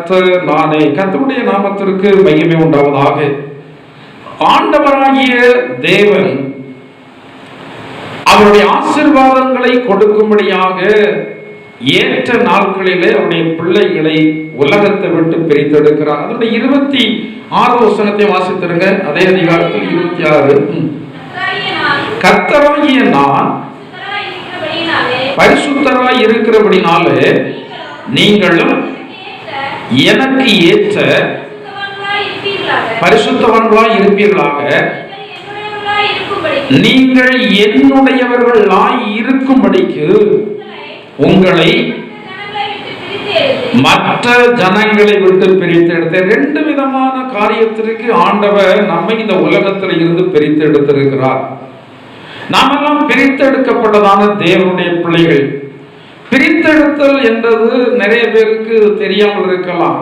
கர்த்தர் நானே. கர்த்தருடைய நாமத்திற்கு மகிமை உண்டாவதாக. ஆண்டவராகிய தேவன் அவருடைய ஆசீர்வாதங்களை கொடுக்கும்படியாக ஏற்ற நாட்களிலே அவருடைய பிள்ளைகளை உலகத்தை விட்டு பிரித்தெடுக்கிறார். அதனுடைய 26 வசனத்தை வாசித்திருங்க. அதே அதிகாரத்தில் 26. கர்த்தராகிய நான் பரிசுத்தராய் இருக்கிறபடினாலே நீங்களும் எனக்கு ஏற்ற பரிசுத்தவான்களாய் இருப்பீர்களாக. நீங்கள் என்னுடையவர்களாய் இருக்கும்படிக்கு உங்களை மற்ற ஜனங்களை விட்டு பிரித்தெடுத்த 2 விதமான காரியத்திற்கு ஆண்டவர் நம்மை இந்த உலகத்தில் இருந்து பிரித்தெடுத்திருக்கிறார். நாமெல்லாம் பிரித்தெடுக்கப்பட்டதான தேவனுடைய பிள்ளைகள். பிரித்தெடுத்தல் என்றது நிறைய பேருக்கு தெரியாமல் இருக்கலாம்.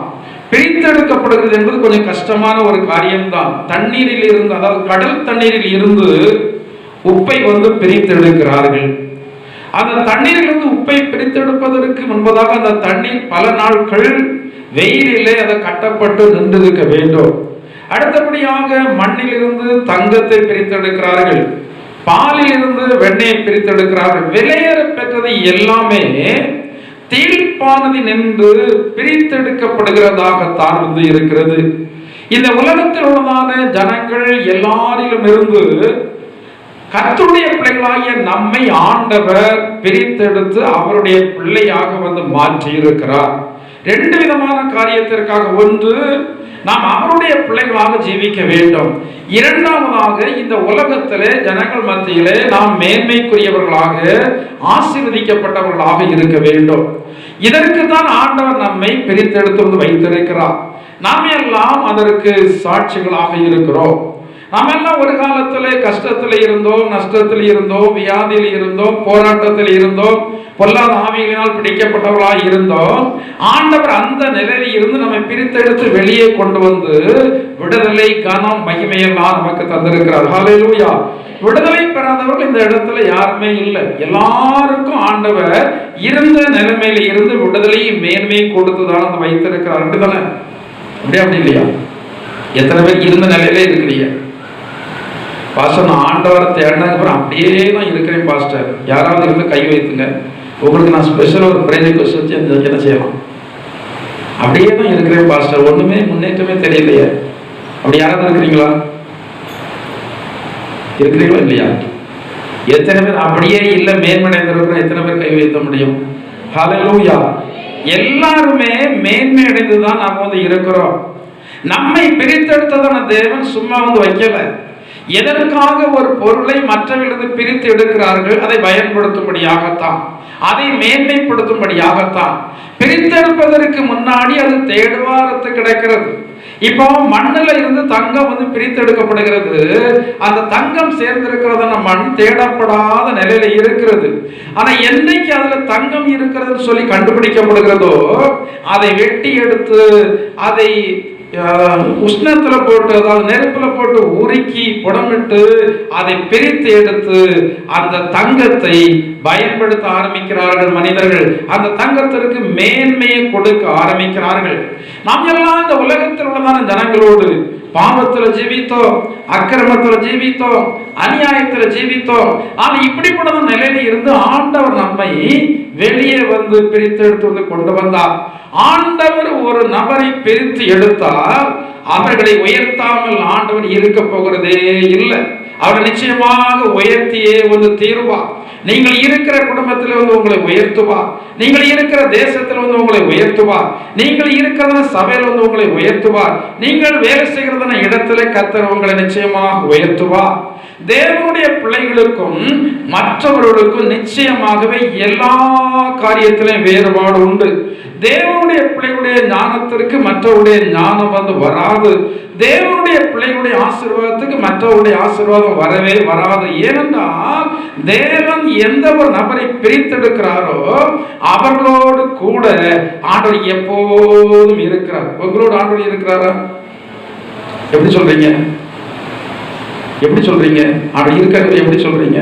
பிரித்தெடுக்கப்படுகிறது என்பது கொஞ்சம் கஷ்டமான ஒரு காரியம்தான். தண்ணீரில் இருந்து, அதாவது கடல் தண்ணீரில் இருந்து உப்பை பிரித்தெடுக்கிறார்கள். அந்த தண்ணீரிலிருந்து உப்பை பிரித்தெடுப்பதற்கு முன்பதாக அந்த தண்ணீர் பல நாட்கள் வெயிலிலே அதை கட்டப்பட்டு நின்றிருக்க வேண்டும். அடுத்தபடியாக மண்ணிலிருந்து தங்கத்தை பிரித்தெடுக்கிறார்கள். பாலில் இருந்து வெண்ணெயை பிரித்தெடுக்கிறார்கள். விலையேற பெற்றது எல்லாமே தீர்ப்பானது நின்று பிரித்தெடுக்கப்படுகிறதாகத்தான் இருக்கிறது. இந்த உலகத்தில் உள்ளதான ஜனங்கள் எல்லாரிலும் இருந்து கர்த்தருடைய பிள்ளைகளாகிய நம்மை ஆண்டவர் பிரித்தெடுத்து அவருடைய பிள்ளையாக மாற்றி இருக்கிறார். 2 விதமான காரியத்திற்காக. ஒன்று, நாம் அவருடைய பிள்ளைகளாக ஜீவிக்க வேண்டும். இரண்டாவதாக, இந்த உலகத்திலே ஜனங்கள் மத்தியிலே நாம் மேன்மைக்குரியவர்களாக ஆசீர்வதிக்கப்பட்டவர்களாக இருக்க வேண்டும். இதற்கு தான் ஆண்டவர் நம்மை பிரித்தெடுத்து வைத்திருக்கிறார். நாம் எல்லாம் அதற்கு சாட்சிகளாக இருக்கிறோம். நாம் எல்லாம் ஒரு காலத்திலே கஷ்டத்தில் இருந்தோம், நஷ்டத்தில் இருந்தோம், வியாதியில் இருந்தோம், போராட்டத்தில் இருந்தோம், பொல்லாத ஆவிகளினால் பிடிக்கப்பட்டவர்களாக இருந்தோம். ஆண்டவர் அந்த நிலையில் இருந்து நம்மை பிரித்தெடுத்து வெளியே கொண்டு விடுதலை, கனம், மகிமையெல்லாம் நமக்கு தந்திருக்கிறார். ஹல்லேலூயா. விடுதலை பெறாதவர்கள் இந்த இடத்துல யாருமே இல்லை. எல்லாருக்கும் ஆண்டவர் இருந்த நிலைமையில இருந்து விடுதலையை மேன்மையை கொடுத்துதான் வைத்திருக்கிறார். அப்படிதானே? அப்படி இல்லையா? எத்தனை பேர் இருந்த நிலையில இருக்கிறீங்க? பாஸ்டர், நான் ஆண்டவரை தேடினதுக்கு அப்புறம் அப்படியே தான் இருக்கிறேன் பாஸ்டர். யாராவது இருந்து கை வைத்துங்க. உங்களுக்கு நான் ஸ்பெஷல் ஒரு பிரேஜ் ரிக்வெஸ்ட் வச்சு என்ன செய்யலாம்? அப்படியே தான் இருக்கிறேன் பாஸ்டர், ஒண்ணுமே முன்னேற்றமே தெரியலையே. அப்படி யாராவது இருக்கிறீங்களா? இருக்கிறீங்களா இல்லையா? எத்தனை பேர் அப்படியே இல்லை மேன்மையடைந்திருக்கிறோம்? எத்தனை பேர் கை வைத்த முடியும்? ஹல்லேலூயா. எல்லாருமே மேன்மை அடைந்துதான் நாம் இருக்கிறோம். நம்மை பிரித்தெடுத்ததான தேவன் சும்மா வைக்கல. எதற்காக ஒரு பொருளை மற்றவர்களுக்கு பிரித்து எடுக்கிறார்கள்? அதை பயன்படுத்தும்படியாகத்தான், அதை மேன்மைப்படுத்தும்படியாகத்தான். பிரித்தெடுப்பதற்கு முன்னாடி அது தேடுவாரத்து கிடைக்கிறது. இப்போ மண்ணில் இருந்து தங்கம் பிரித்தெடுக்கப்படுகிறது. அந்த தங்கம் சேர்ந்திருக்கிறதான மண் தேடப்படாத நிலையில இருக்கிறது. ஆனா என்னைக்கு அதுல தங்கம் இருக்கிறதுன்னு சொல்லி கண்டுபிடிக்கப்படுகிறதோ அதை வெட்டி எடுத்து அதை உஷ்ணத்துல போட்டு, அதாவது நெருப்புல போட்டு உருக்கி புடமிட்டு அதை பிரித்து எடுத்து அந்த தங்கத்தை பயன்படுத்த ஆரம்பிக்கிறார்கள் மனிதர்கள். அந்த தங்கத்திற்கு மேன்மையை கொடுக்க ஆரம்பிக்கிறார்கள். நாம் எல்லாம் இந்த உலகத்தில் உள்ளதான ஜனங்களோடு பாவத்துல ஜீவித்தோம், அக்கிரமத்துல ஜீவித்தோம், அநியாயத்துல ஜீவித்தோம். ஆனா இப்படிப்பட்ட நிலையில இருந்து ஆண்டவர் நம்மை வெளியே பிரித்து எடுத்து கொண்டு வந்தார். ஆண்டவர் ஒரு நபரை பிரித்து எடுத்தால் அவர்களை உயர்த்தாமல் ஆண்டவர் இருக்க போகிறதே இல்லை. அவர் நிச்சயமாக உயர்த்தியே தீருவார். நீங்கள் இருக்கிற குடும்பத்தில் உங்களை உயர்த்துவார். நீங்கள் இருக்கிற தேசத்தில் உங்களை உயர்த்துவார். நீங்கள் இருக்கிற சபையில் உங்களை உயர்த்துவார். நீங்கள் வேலை செய்கிறதான இடத்துல கர்த்தர் உங்களை நிச்சயமாக உயர்த்துவார். தேவனுடைய பிள்ளைகளுக்கும் மற்றவர்களுக்கும் நிச்சயமாகவே எல்லா காரியத்திலும் வேறுபாடு உண்டு. தேவனுடைய பிள்ளைகளுடைய ஞானத்திற்கு மற்றவருடைய ஞானம் வராது. தேவனுடைய பிள்ளைகளுடைய ஆசீர்வாதத்துக்கு மற்றவருடைய ஆசீர்வாதம் வரவே வராது. ஏனென்றால் தேவன் எந்த ஒரு நபரை பிரித்தெடுக்கிறாரோ அவர்களோடு கூட ஆண்டவர் எப்போதும் இருக்கிறார். உங்களோடு ஆண்டவர் இருக்கிறாரா? எப்படி சொல்றீங்க? எப்படி சொல்றீங்க? ஆண்டவர் இருக்கிறது எப்படி சொல்றீங்க?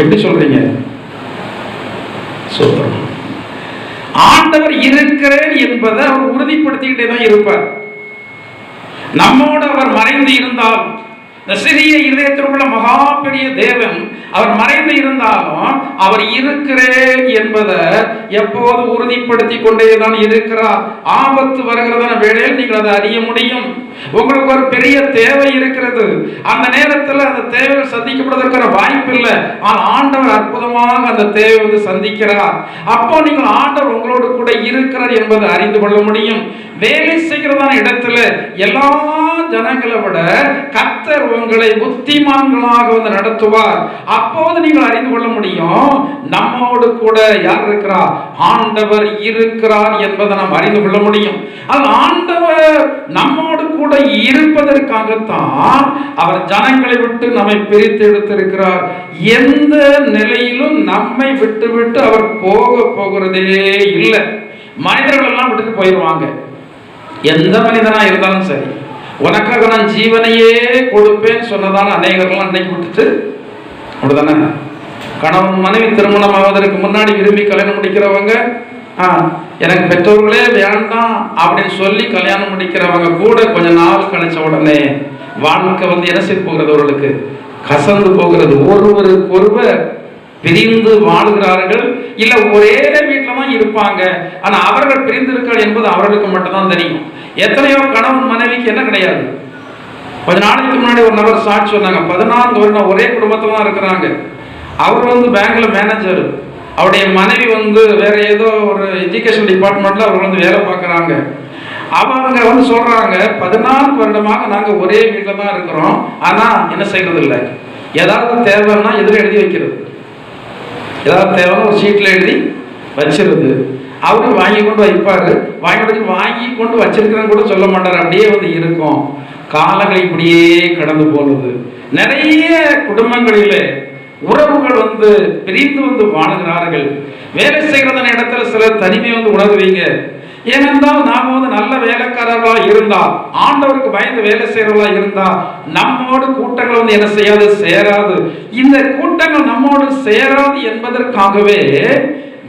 எப்படி சொல்றீங்க? சொல்றோம். ஆண்டவர் இருக்கிறேன் என்பதை அவர் உறுதிப்படுத்திக்கிட்டே தான் இருப்பார். நம்மோடு அவர் மறைந்து இருந்தால், இந்த சிறிய இதயத்திற்குள்ள மகா பெரிய தேவன் அவர் மறைந்து இருந்தாலும் அவர் இருக்கிறேன் என்பதை எப்போது உறுதிப்படுத்தி கொண்டே தான் இருக்கிறார். ஆபத்து வருகிறதான வேளையில் நீங்கள் அதை அறிய முடியும். உங்களுக்கு ஒரு பெரிய தேவை இருக்கிறது, அந்த நேரத்தில் அந்த தேவை சந்திக்கப்படுவதற்கான வாய்ப்பு இல்லை. ஆனால் ஆண்டவர் அற்புதமாக அந்த தேவை சந்திக்கிறார். அப்போ நீங்கள் ஆண்டவர் உங்களோடு கூட இருக்கிறார் என்பதை அறிந்து கொள்ள முடியும். வேலை செய்கிறதான இடத்துல எல்லா ஜனங்களை விட கர்த்தர் உங்களை புத்திமான்களாக நடத்துவார். அப்போது நீங்கள் அறிந்து கொள்ள முடியும், நம்மோடு கூட யார் இருக்கிறார்? ஆண்டவர் இருக்கிறார் என்பதை நாம் அறிந்து கொள்ள முடியும். அது ஆண்டவர் நம்மோடு கூட இருப்பதற்காகத்தான் அவர் ஜனங்களை விட்டு நம்மை பிரித்து எடுத்திருக்கிறார். எந்த நிலையிலும் நம்மை விட்டு விட்டு அவர் போகிறதே இல்லை. மனிதர்கள் எல்லாம் விட்டுட்டு போயிடுவாங்க. எந்த மனிதனா இருந்தாலும் சரி, உனக்காக நான் ஜீவனையே கொடுப்பேன் சொன்னதான அநேகர்கள் அன்னைக்கு விட்டுட்டு அப்படிதானே. கணவன் மனைவி திருமணம் ஆவதற்கு முன்னாடி விரும்பி கல்யாணம் முடிக்கிறவங்க, எனக்கு பெற்றோர்களே வேண்டாம் அப்படின்னு சொல்லி கல்யாணம் முடிக்கிறவங்க கூட கொஞ்ச நாள் கழிச்ச உடனே வாழ்க்கை என்ன செய்து போகிறது? அவர்களுக்கு கசந்து போகிறது. ஒருவருக்கு ஒருவர் பிரிந்து வாழ்கிறார்கள். இல்ல ஒரே வீட்டில தான் இருப்பாங்க, ஆனா அவர்கள் பிரிந்திருக்கிறார்கள் என்பது அவர்களுக்கு மட்டும்தான் தெரியும். எத்தனையோ கணவன் மனைவிக்கு என்ன கிடையாது. கொஞ்ச நாளைக்கு முன்னாடி ஒரு நபர் சாட்சி சொன்னாங்க, 14 வருடம் ஒரே குடும்பத்துல தான் இருக்கிறாங்க. அவர் பேங்க்ல மேனேஜர், அவருடைய மனைவி வேற ஏதோ ஒரு எஜுகேஷன் டிபார்ட்மெண்ட்ல அவர் வேலை பார்க்கறாங்க. அவங்க சொல்றாங்க, 14 வருடமாக நாங்க ஒரே வீட்டுல தான் இருக்கிறோம், ஆனா என்ன செய்யறது இல்லை. ஏதாவது தேவைன்னா எதில் எழுதி வைக்கிறது, ஏதாவது தேவைன்னா ஒரு ஷீட்ல எழுதி வச்சிருது. அவரு வாங்கி கொண்டு வைப்பாரு, வாங்கி கொண்டு வச்சிருக்கிறேன்னு கூட சொல்ல மாட்டார். அப்படியே இருக்கும். காலங்கள் இப்படியே கடந்து போனது. நிறைய குடும்பங்களிலே உறவுகள் பிரிந்து வாழுகிறார்கள். வேலை செய்கிறதான இடத்துல சிலர் தனிமை உணர்வீங்க. ஏனென்றால் நாம நல்ல வேலைக்காரர்களா இருந்தா, ஆண்டவருக்கு பயந்து வேலை செய்யறவர்களா இருந்தா, நம்மோடு கூட்டங்கள் என்ன செய்யாது, சேராது. இந்த கூட்டங்கள் நம்மோடு சேராது என்பதற்காகவே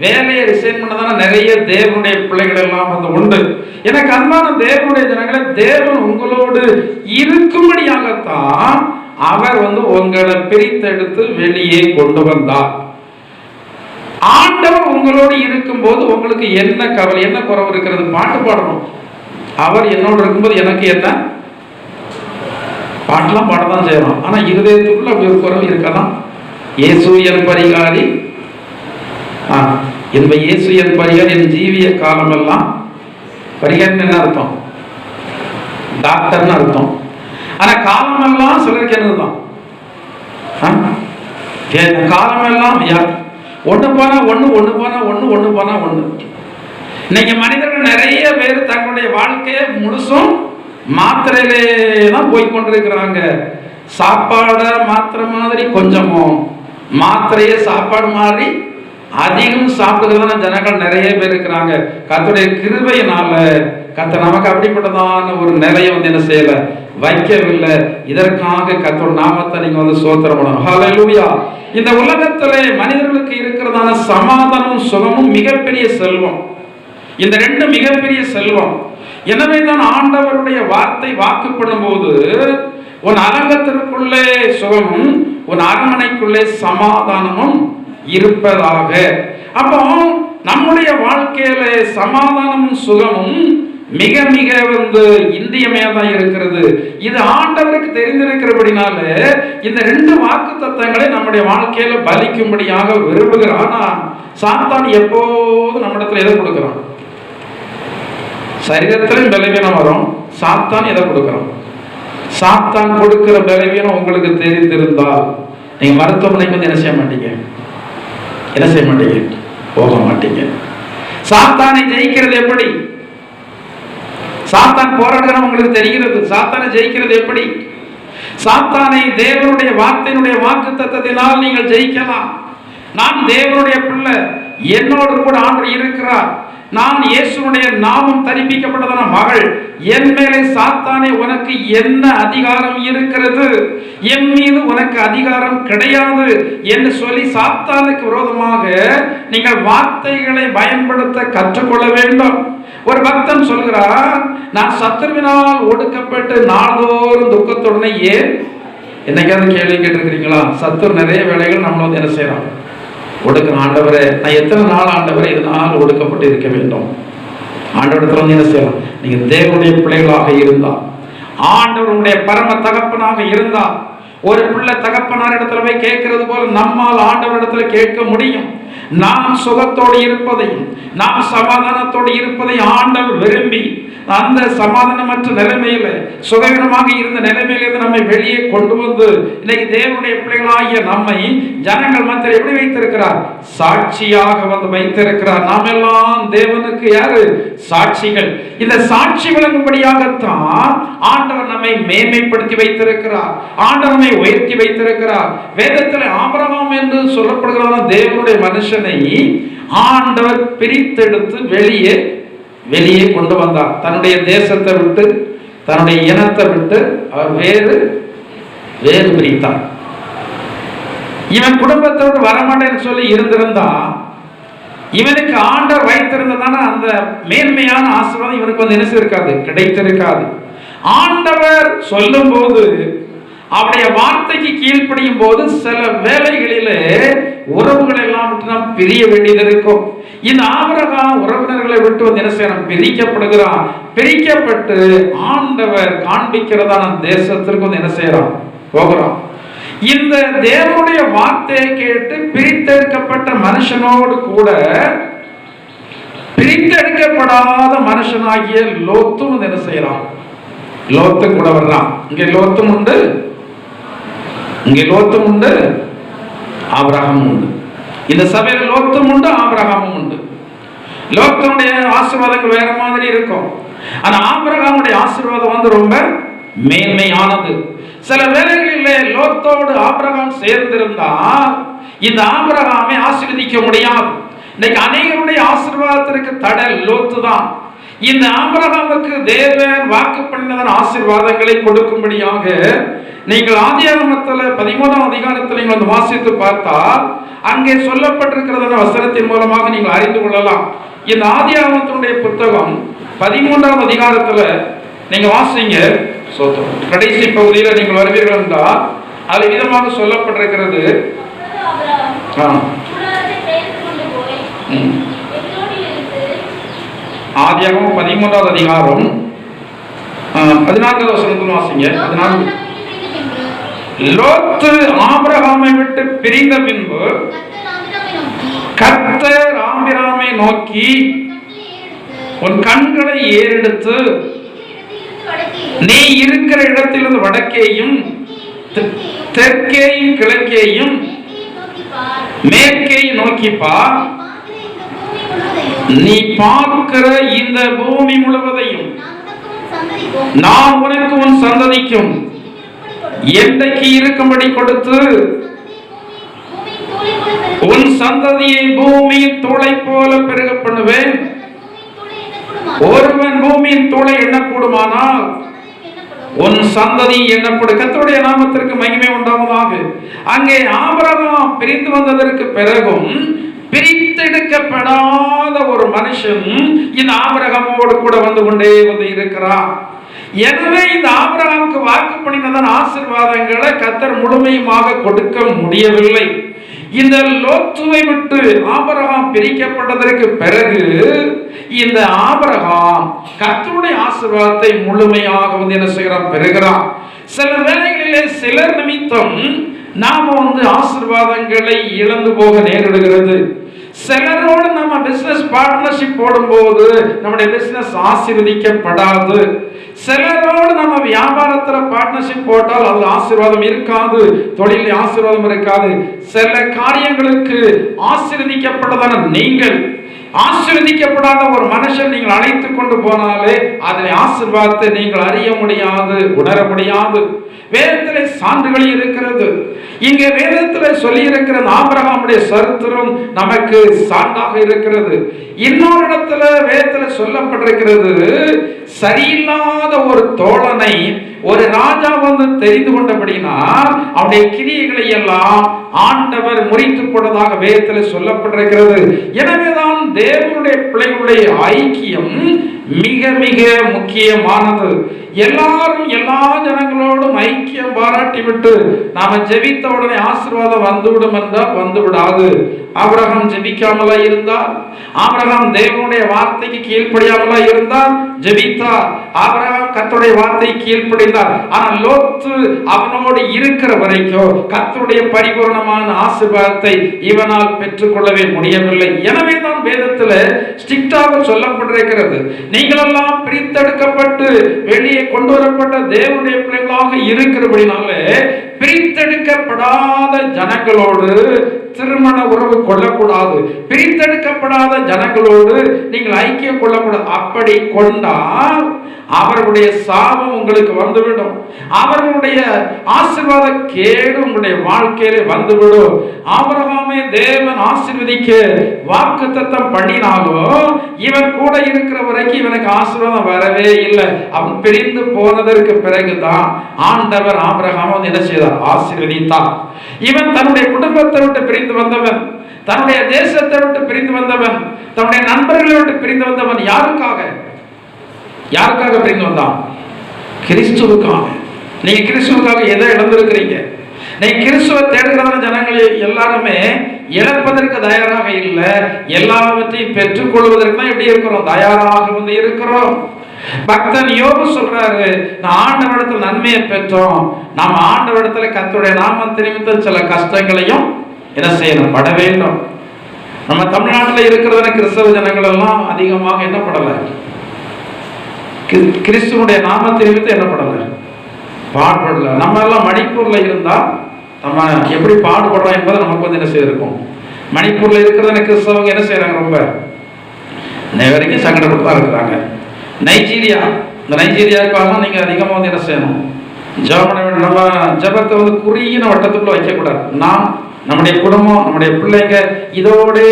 வேலையை ரிசைன் பண்ணதான நிறைய தேவனுடைய பிள்ளைகள் எல்லாம் உண்டு. எனக்கு அன்பான தேவனுடைய ஜனங்களை, தேவன் உங்களோடு இருக்கும்படியாகத்தான் அவர் உங்களை பிரித்தெடுத்து வெளியே கொண்டு வந்தார். ஆண்டவர் உங்களோடு இருக்கும் போது உங்களுக்கு என்ன கவலை, என்ன குறைவு இருக்கிறது? பாட்டு பாடணும். அவர் என்னோடு இருக்கும்போது எனக்கு என்ன? பாட்டெல்லாம் பாடதான் செய்யணும். ஆனா இருதயத்துக்குள்ள அப்படி ஒரு குறைவு இருக்கலாம். இயேசு என் பரிகாரி, இயேசு என் பரிகாரி, என் ஜீவிய காலம் எல்லாம். பரிகாரம் என்ன அர்த்தம்? டாக்டர்னு அர்த்தம். ஆனா காலம் எல்லாம் சிலருக்கு என்னதுதான்? காலம் எல்லாம் வியாதி. ஒண்ணு போனா ஒண்ணு, ஒண்ணு போனா ஒண்ணு, ஒண்ணு போனா ஒண்ணு. இன்னைக்கு மனிதர்கள் நிறைய பேர் தங்களுடைய வாழ்க்கையை முழுசும் மாத்திரையிலே தான் போய் கொண்டிருக்கிறாங்க. சாப்பாட மாத்திரை மாதிரி கொஞ்சமும், மாத்திரையே சாப்பாடு மாதிரி அதிகம் சாப்பிடுகிறதான ஜனங்கள் நிறைய பேர் இருக்கிறாங்க. கர்த்தருடைய கிருபையினால கர்த்தர் நமக்கு அப்படிப்பட்டதான ஒரு நிலையை என்ன செய்யல, வைக்கவில்லை. இதற்காக கர்த்தர் நாமத்தை நீங்க ஸ்தோத்திரம் பண்ணணும். ஹல்லேலூயா. இந்த உலகத்திலே மனிதர்களுக்கு இருக்கிறதான சமாதானமும் சுகமும் மிகப்பெரிய செல்வம். இந்த ரெண்டு மிகப்பெரிய செல்வம். எனவே தான் ஆண்டவருடைய வார்த்தை வாக்கு பண்ணும்போது, உன் அரங்கத்திற்குள்ளே சுகமும் உன் அரண்மனைக்குள்ளே சமாதானமும் இருப்பதாக. அப்போ நம்முடைய வாழ்க்கையில சமாதானமும் சுகமும் மிக மிக இன்றியமையாதான் இருக்கிறது. இது ஆண்டவருக்கு தெரிந்திருக்கிறபடினால இந்த ரெண்டு வாக்கு தத்தங்களை நம்முடைய வாழ்க்கையில பலிக்கும்படியாக விரும்புகிறான். ஆனா சாத்தான் எப்போது நம்மிடத்துல எதை கொடுக்கிறான்? சரீரத்திலும் பலவீனம் வரும். சாத்தான் எதை கொடுக்கிறான்? சாத்தான் கொடுக்கிற பலவீனம் உங்களுக்கு தெரிந்திருந்தால் நீங்க மருத்துவமனைக்கு என்ன செய்ய மாட்டீங்க? என்ன செய்ய மாட்டீங்க? போக மாட்டீங்க. சாத்தானை ஜெயிக்கிறது எப்படி? சாத்தான் போராடுகிற உங்களுக்கு தெரிகிறது. சாத்தானை ஜெயிக்கிறது எப்படி? சாத்தானை தேவனுடைய வார்த்தையினுடைய வாக்கு தத்தத்தினால் நீங்கள் ஜெயிக்கலாம். நான் தேவனுடைய பிள்ளை, என்னோடு கூட ஆண்டவர் இருக்கிறார், நான் இயேசுடைய நாமம் தரிப்பிக்கப்பட்டதான மகள், என் மேலே சாத்தானே உனக்கு என்ன அதிகாரம் இருக்கிறது? என் மீது உனக்கு அதிகாரம் கிடையாது என்று சொல்லி சாத்தானுக்கு விரோதமாக நீங்கள் வார்த்தைகளை பயன்படுத்த கற்றுக்கொள்ள வேண்டும். ஒரு பக்தன் சொல்கிறார், நான் சத்துருவினால் ஒடுக்கப்பட்டு நாள்தோறும் துக்கத்துடனே ஏன். என்னைக்காவது கேள்வி கேட்டிருக்கிறீங்களா? சத்துரு நிறைய வேலைகள் நம்மள வந்து என்ன செய்யறோம், ஒடுக்க. ஆண்டவரே, நான் எத்தனை நாள் ஆண்டவரே இதனால் ஒடுக்கப்பட்டு இருக்க வேண்டும்? ஆண்டவரிடத்துல வந்து என்ன செய்யலாம்? நீங்க தேவனுடைய பிள்ளைகளாக இருந்தா, ஆண்டவருடைய பரம தகப்பனாக இருந்தா, ஒரு பிள்ளை தகப்பனார் இடத்துல போய் கேட்கிறது போல நம்மால் ஆண்டவரிடத்துல கேட்க முடியும். நாம் சுகத்தோடு இருப்பதையும் நாம் சமாதானத்தோடு இருப்பதை ஆண்டவர் விரும்பி அந்த சமாதானமற்ற நிலைமையில சுகவீனமாக இருந்த நிலைமையிலிருந்து நம்மை வெளியே கொண்டு வந்து இன்னைக்கு தேவனுடைய பிள்ளைகளாகிய நம்மை ஜனங்கள் மத்தியில் எப்படி வைத்திருக்கிறார்? சாட்சியாக வந்து வைத்திருக்கிறார். நாம் எல்லாம் தேவனுக்கு யாரு? சாட்சிகள். இந்த சாட்சி விளங்கும்படியாகத்தான் ஆண்டவர் நம்மை மேன்மைப்படுத்தி வைத்திருக்கிறார். ஆண்டவர் நம்மை உயர்த்தி வைத்திருக்கிறார். வேதத்தில் ஆபிரகாம் என்று சொல்லப்படுகிற தேவனுடைய மனுஷனை ஆண்டவர் பிரித்தெடுத்து வெளியே கொண்டு வந்தார். தன்னுடைய தேசத்தை விட்டு, தன்னுடைய இனத்தை விட்டு அவர் வேறு பிரித்தார். இவன் குடும்பத்தோடு வரமாட்டேன்னு சொல்லி இருந்திருந்தா இவனுக்கு ஆண்டவர் வைத்திருந்ததான அந்த மேன்மையான ஆசீர்வாதம் இவனுக்கு வந்து என்ன இருக்காது, கிடைத்திருக்காது. ஆண்டவர் சொல்லும் போது அவருடைய வார்த்தைக்கு கீழ்ப்படியும் போது சில வேளைகளிலே உறவுகள் எல்லாம் விட்டு நாம் பிரிய வேண்டியது இருக்கும். இந்த ஆபிரகாம் உறவினர்களை விட்டு வந்து என்ன செய்யணும்? பிரிக்கப்படுகிறான். பிரிக்கப்பட்டு ஆண்டவர் காண்பிக்கிறதான தேசத்திற்கு வந்து என்ன செய்யறான்? போகிறான். இந்த தேவனுடைய வார்த்தையை கேட்டு பிரித்தெடுக்கப்பட்ட மனுஷனோடு கூட பிரித்தெடுக்கப்படாத மனுஷனாகிய லோத்தும் என்ன செய்யறான்? லோத்து கூட வர்றான். இங்கே லோத்தும் உண்டு, இங்கே லோத்தும் உண்டு, ஆபிரகாமும் உண்டு. இந்த சபையில் லோத்தும் உண்டு, ஆபிரகாமும் உண்டு. லோத்துடைய ஆசீர்வாதங்கள் வேற மாதிரி இருக்கும். ஆனா ஆபிரகாமுடைய ஆசீர்வாதம் வந்து ரொம்ப மேன்மையானது. சில வேளைகளிலே லோத்தோடு ஆபிரகாம் சேர்ந்திருந்தால் இந்த ஆபிரகாமை ஆசீர்வதிக்க முடியாது. இன்னைக்கு அநேகருடைய ஆசீர்வாதத்திற்கு தடை லோத்து தான். இந்த ஆபிரகாமுக்கு தேவன் வாக்கு பண்ணின ஆசீர்வாதங்களை கொடுக்கும்படியாக நீங்கள் ஆதியாகமத்தில் 13ஆம் அதிகாரத்தில் நீங்கள் வந்து வாசித்து பார்த்தால் அங்கே சொல்லப்பட்டிருக்கிறதான வசனத்தின் மூலமாக நீங்கள் அறிந்து கொள்ளலாம். இந்த ஆதியாகமத்தினுடைய புத்தகம் 13ஆம் அதிகாரத்தில் நீங்க வாசிங்க. கடைசி பகுதியில் நீங்கள் வருவீர்கள் என்றால் அது விதமாக சொல்லப்பட்டிருக்கிறது. ஆதியாகமம் 13ஆவது அதிகாரம் 14வது வசனத்தில் வாசிங்க. 14. லோத்து ஆபிரகாமை விட்டு பிரிந்த பின்பு கர்த்தர் ஆபிரகாமை நோக்கி, உன் கண்களை ஏறெடுத்து நீ இருக்கிற இடத்திலிருந்து வடக்கேயும் தெற்கேயும் கிழக்கேயும் மேற்கேயும் நோக்கி பார். நீ பார்க்கிற இந்த பூமி முழுவதையும் நான் உனக்கு உன் சந்ததிக்கும் என்றைக்கு இருக்கும்படி கொடுத்து உன் சந்ததியை பூமியின் தூளை போல பெருக பண்ணுவேன். ஒருவன் பூமியின் தூளை எண்ணக்கூடுமானால் உன் சந்ததி எண்ணப்படும். கர்த்தருடைய நாமத்திற்கு மகிமை உண்டாவதாக. அங்கே ஆபிரகாம் பிரிந்து வந்ததற்கு பிறகும் பிரித்தெடுக்கப்படாத ஒரு மனுஷன் இந்த ஆபிரகாமோடு கூட வந்து கொண்டே வந்து இருக்கிறார். எனவே இந்த ஆபிரகாமுக்கு வாக்கு பண்ணினதான ஆசீர்வாதங்களை கர்த்தர் முழுமையுமாக கொடுக்க முடியவில்லை. இந்த லோத்துவை விட்டு ஆபிரகாம் பிரிக்கப்பட்டதற்கு பிறகு இந்த ஆபிரகாம் கர்த்தருடைய ஆசீர்வாதத்தை முழுமையாக வந்து என்ன செய்கிறான்? பெறுகிறான். சில வேளைகளிலே சிலர் நிமித்தம் நாம வந்து ஆசீர்வாதங்களை இழந்து போக நேரிடுகிறது. சிலரோடு நம்ம பிசினஸ் பார்ட்னர்ஷிப் போடும்போது நம்முடைய பிசினஸ் ஆசீர்வதிக்கப்படாது. சிலரோடு நம்ம வியாபாரத்தில் பார்ட்னர்ஷிப் போட்டால் அது ஆசீர்வாதம் இருக்காது, தொழிலில் ஆசீர்வாதம் இருக்காது. சில காரியங்களுக்கு ஆசீர்வதிக்கப்பட்டதான நீங்கள் ஆசீர்வதிக்கப்படாத ஒரு மனுஷன் நீங்கள் அழைத்து கொண்டு போனாலே அதனை ஆசீர்வாதத்தை நீங்கள் அறிய முடியாது, உணர முடியாது. வேதத்திலே சான்றுகள் இருக்கிறது. இங்கே வேதத்தில் சொல்லி இருக்கிற ஆபிரகாமுடைய சரித்திரம் நமக்கு சான்றாக இருக்கிறது. இன்னொரு இடத்துல வேதத்தில் சொல்லப்பட்டிருக்கிறது, சரியில்லாத ஒரு தோழனை ஒரு ராஜா வந்து தெரிந்து கொண்டபடினால் அவருடைய கிரியைகளை எல்லாம் ஆண்டவர் முறித்து போட்டதாக வேதத்தில் சொல்லப்பட்டிருக்கிறது. எனவேதான் தேவனுடைய பிள்ளைகளுடைய ஐக்கியம் மிக மிக முக்கியமானது. எல்லாரும் எல்லா ஜனங்களோடும் ஐக்கியம் பாராட்டி விட்டு நாம ஜெபித்த உடனே ஆசீர்வாதம் வந்துவிடும் என்றால் வந்து விடாது. ஆபிரகாம் ஜெபிக்காமலா இருந்தார்? ஆபிரகாம் தேவனுடைய வார்த்தைக்கு கீழ்ப்படியாமலா இருந்தார்? ஜெபித்தார். ஆபிரகாம் கர்த்தருடைய வார்த்தைக்கு கீழ்ப்படிந்தார். ஆனால் லோத்து அவனோடு இருக்கிற வரைக்கும் கர்த்தருடைய பரிபூர்ணமான ஆசீர்வாதத்தை இவனால் பெற்றுக்கொள்ளவே முடியவில்லை. எனவே தான் வேதத்தில் ஸ்ட்ரிக்டாக சொல்லப்பட்டிருக்கிறது, நீங்களெல்லாம் பிரித்தெடுக்கப்பட்டு வெளியே கொண்டு வரப்பட்ட தேவனுடைய பிள்ளைகளாக இருக்கிறபடினாலே பிரித்தெடுக்கப்படாத ஜனங்களோடு திருமண உறவு கொள்ளக்கூடாது. பிரித்தெடுக்கப்படாத ஜனங்களோடு நீங்கள் ஐக்கியம் கொள்ளக்கூடாது. அப்படி கொண்டால் அவர்களுடைய சாபம் உங்களுக்கு வந்துவிடும், அவர்களுடைய ஆசீர்வாத கேடு உங்களுடைய வாழ்க்கையிலே வந்துவிடும். ஆபிரகாமை தேவன் ஆசீர்வதிக்க வாக்குத்தத்தம் பண்ணினாலும் இவன் கூட இருக்கிற வரைக்கும் இவனுக்கு ஆசீர்வாதம் வரவே இல்லை. அவன் பிரிந்து போனதற்கு பிறகுதான் ஆண்டவர் ஆபிரகாமை என்ன செய்தார்? ஆசீர்வதித்தார். இவன் தன்னுடைய குடும்பத்தை விட்டு பிரிந்து வந்தவன், தன்னுடைய தேசத்தை விட்டு பிரிந்து வந்தவன், தன்னுடைய நண்பர்களை விட்டு பிரிந்து வந்தவன். யாருக்காக பிரிந்து வந்தான்? கிறிஸ்துவுக்காக. நீங்க கிறிஸ்துவுக்காக எதை இழந்திருக்கிறீங்க? நீங்க கிறிஸ்துவை தேடுகிறதான ஜனங்கள் எல்லாருமே இழப்பதற்கு தயாராக இல்லை, எல்லாவற்றையும் பெற்றுக் கொள்வதற்கு தான் எப்படி இருக்கிறோம்? தயாராக வந்து இருக்கிறோம். பக்தன் யோபு சொல்றாரு, நான் ஆண்டவரிடத்தில் நன்மையை பெற்றோம், நாம் ஆண்டவரிடத்தில் கர்த்தருடைய நாமத்தை நிமித்தம் சில கஷ்டங்களையும் என்ன செய்யணும்? பட வேண்டும். நம்ம தமிழ்நாட்டில் இருக்கிறதான கிறிஸ்தவ ஜனங்கள் எல்லாம் அதிகமாக என்ன படலை? கிறிஸ்துவனுடைய நாமத்தை நிமித்தம் என்ன படலை? பாடுபடல. நம்ம எல்லாம் மணிப்பூர்ல இருந்தா நம்ம எப்படி பாடுபடுறோம் என்பதை நமக்கு வந்து என்ன செய்யிருக்கும். மணிப்பூர்ல இருக்கிறதான கிறிஸ்தவங்க என்ன செய்யறாங்க? ரொம்ப வரைக்கும் சங்கடப்பட்டு தான் இருக்கிறாங்க. நைஜீரியா, இந்த நைஜீரியாவுக்காக நீங்க அதிகமாக வந்து என்ன செய்யணும்? ஜெபம். நம்ம ஜெபத்தை வந்து குறுகின வட்டத்துக்குள்ள வைக்கக்கூடாது. நாம் நம்முடைய குடும்பம், நம்முடைய பிள்ளைங்க இதோடே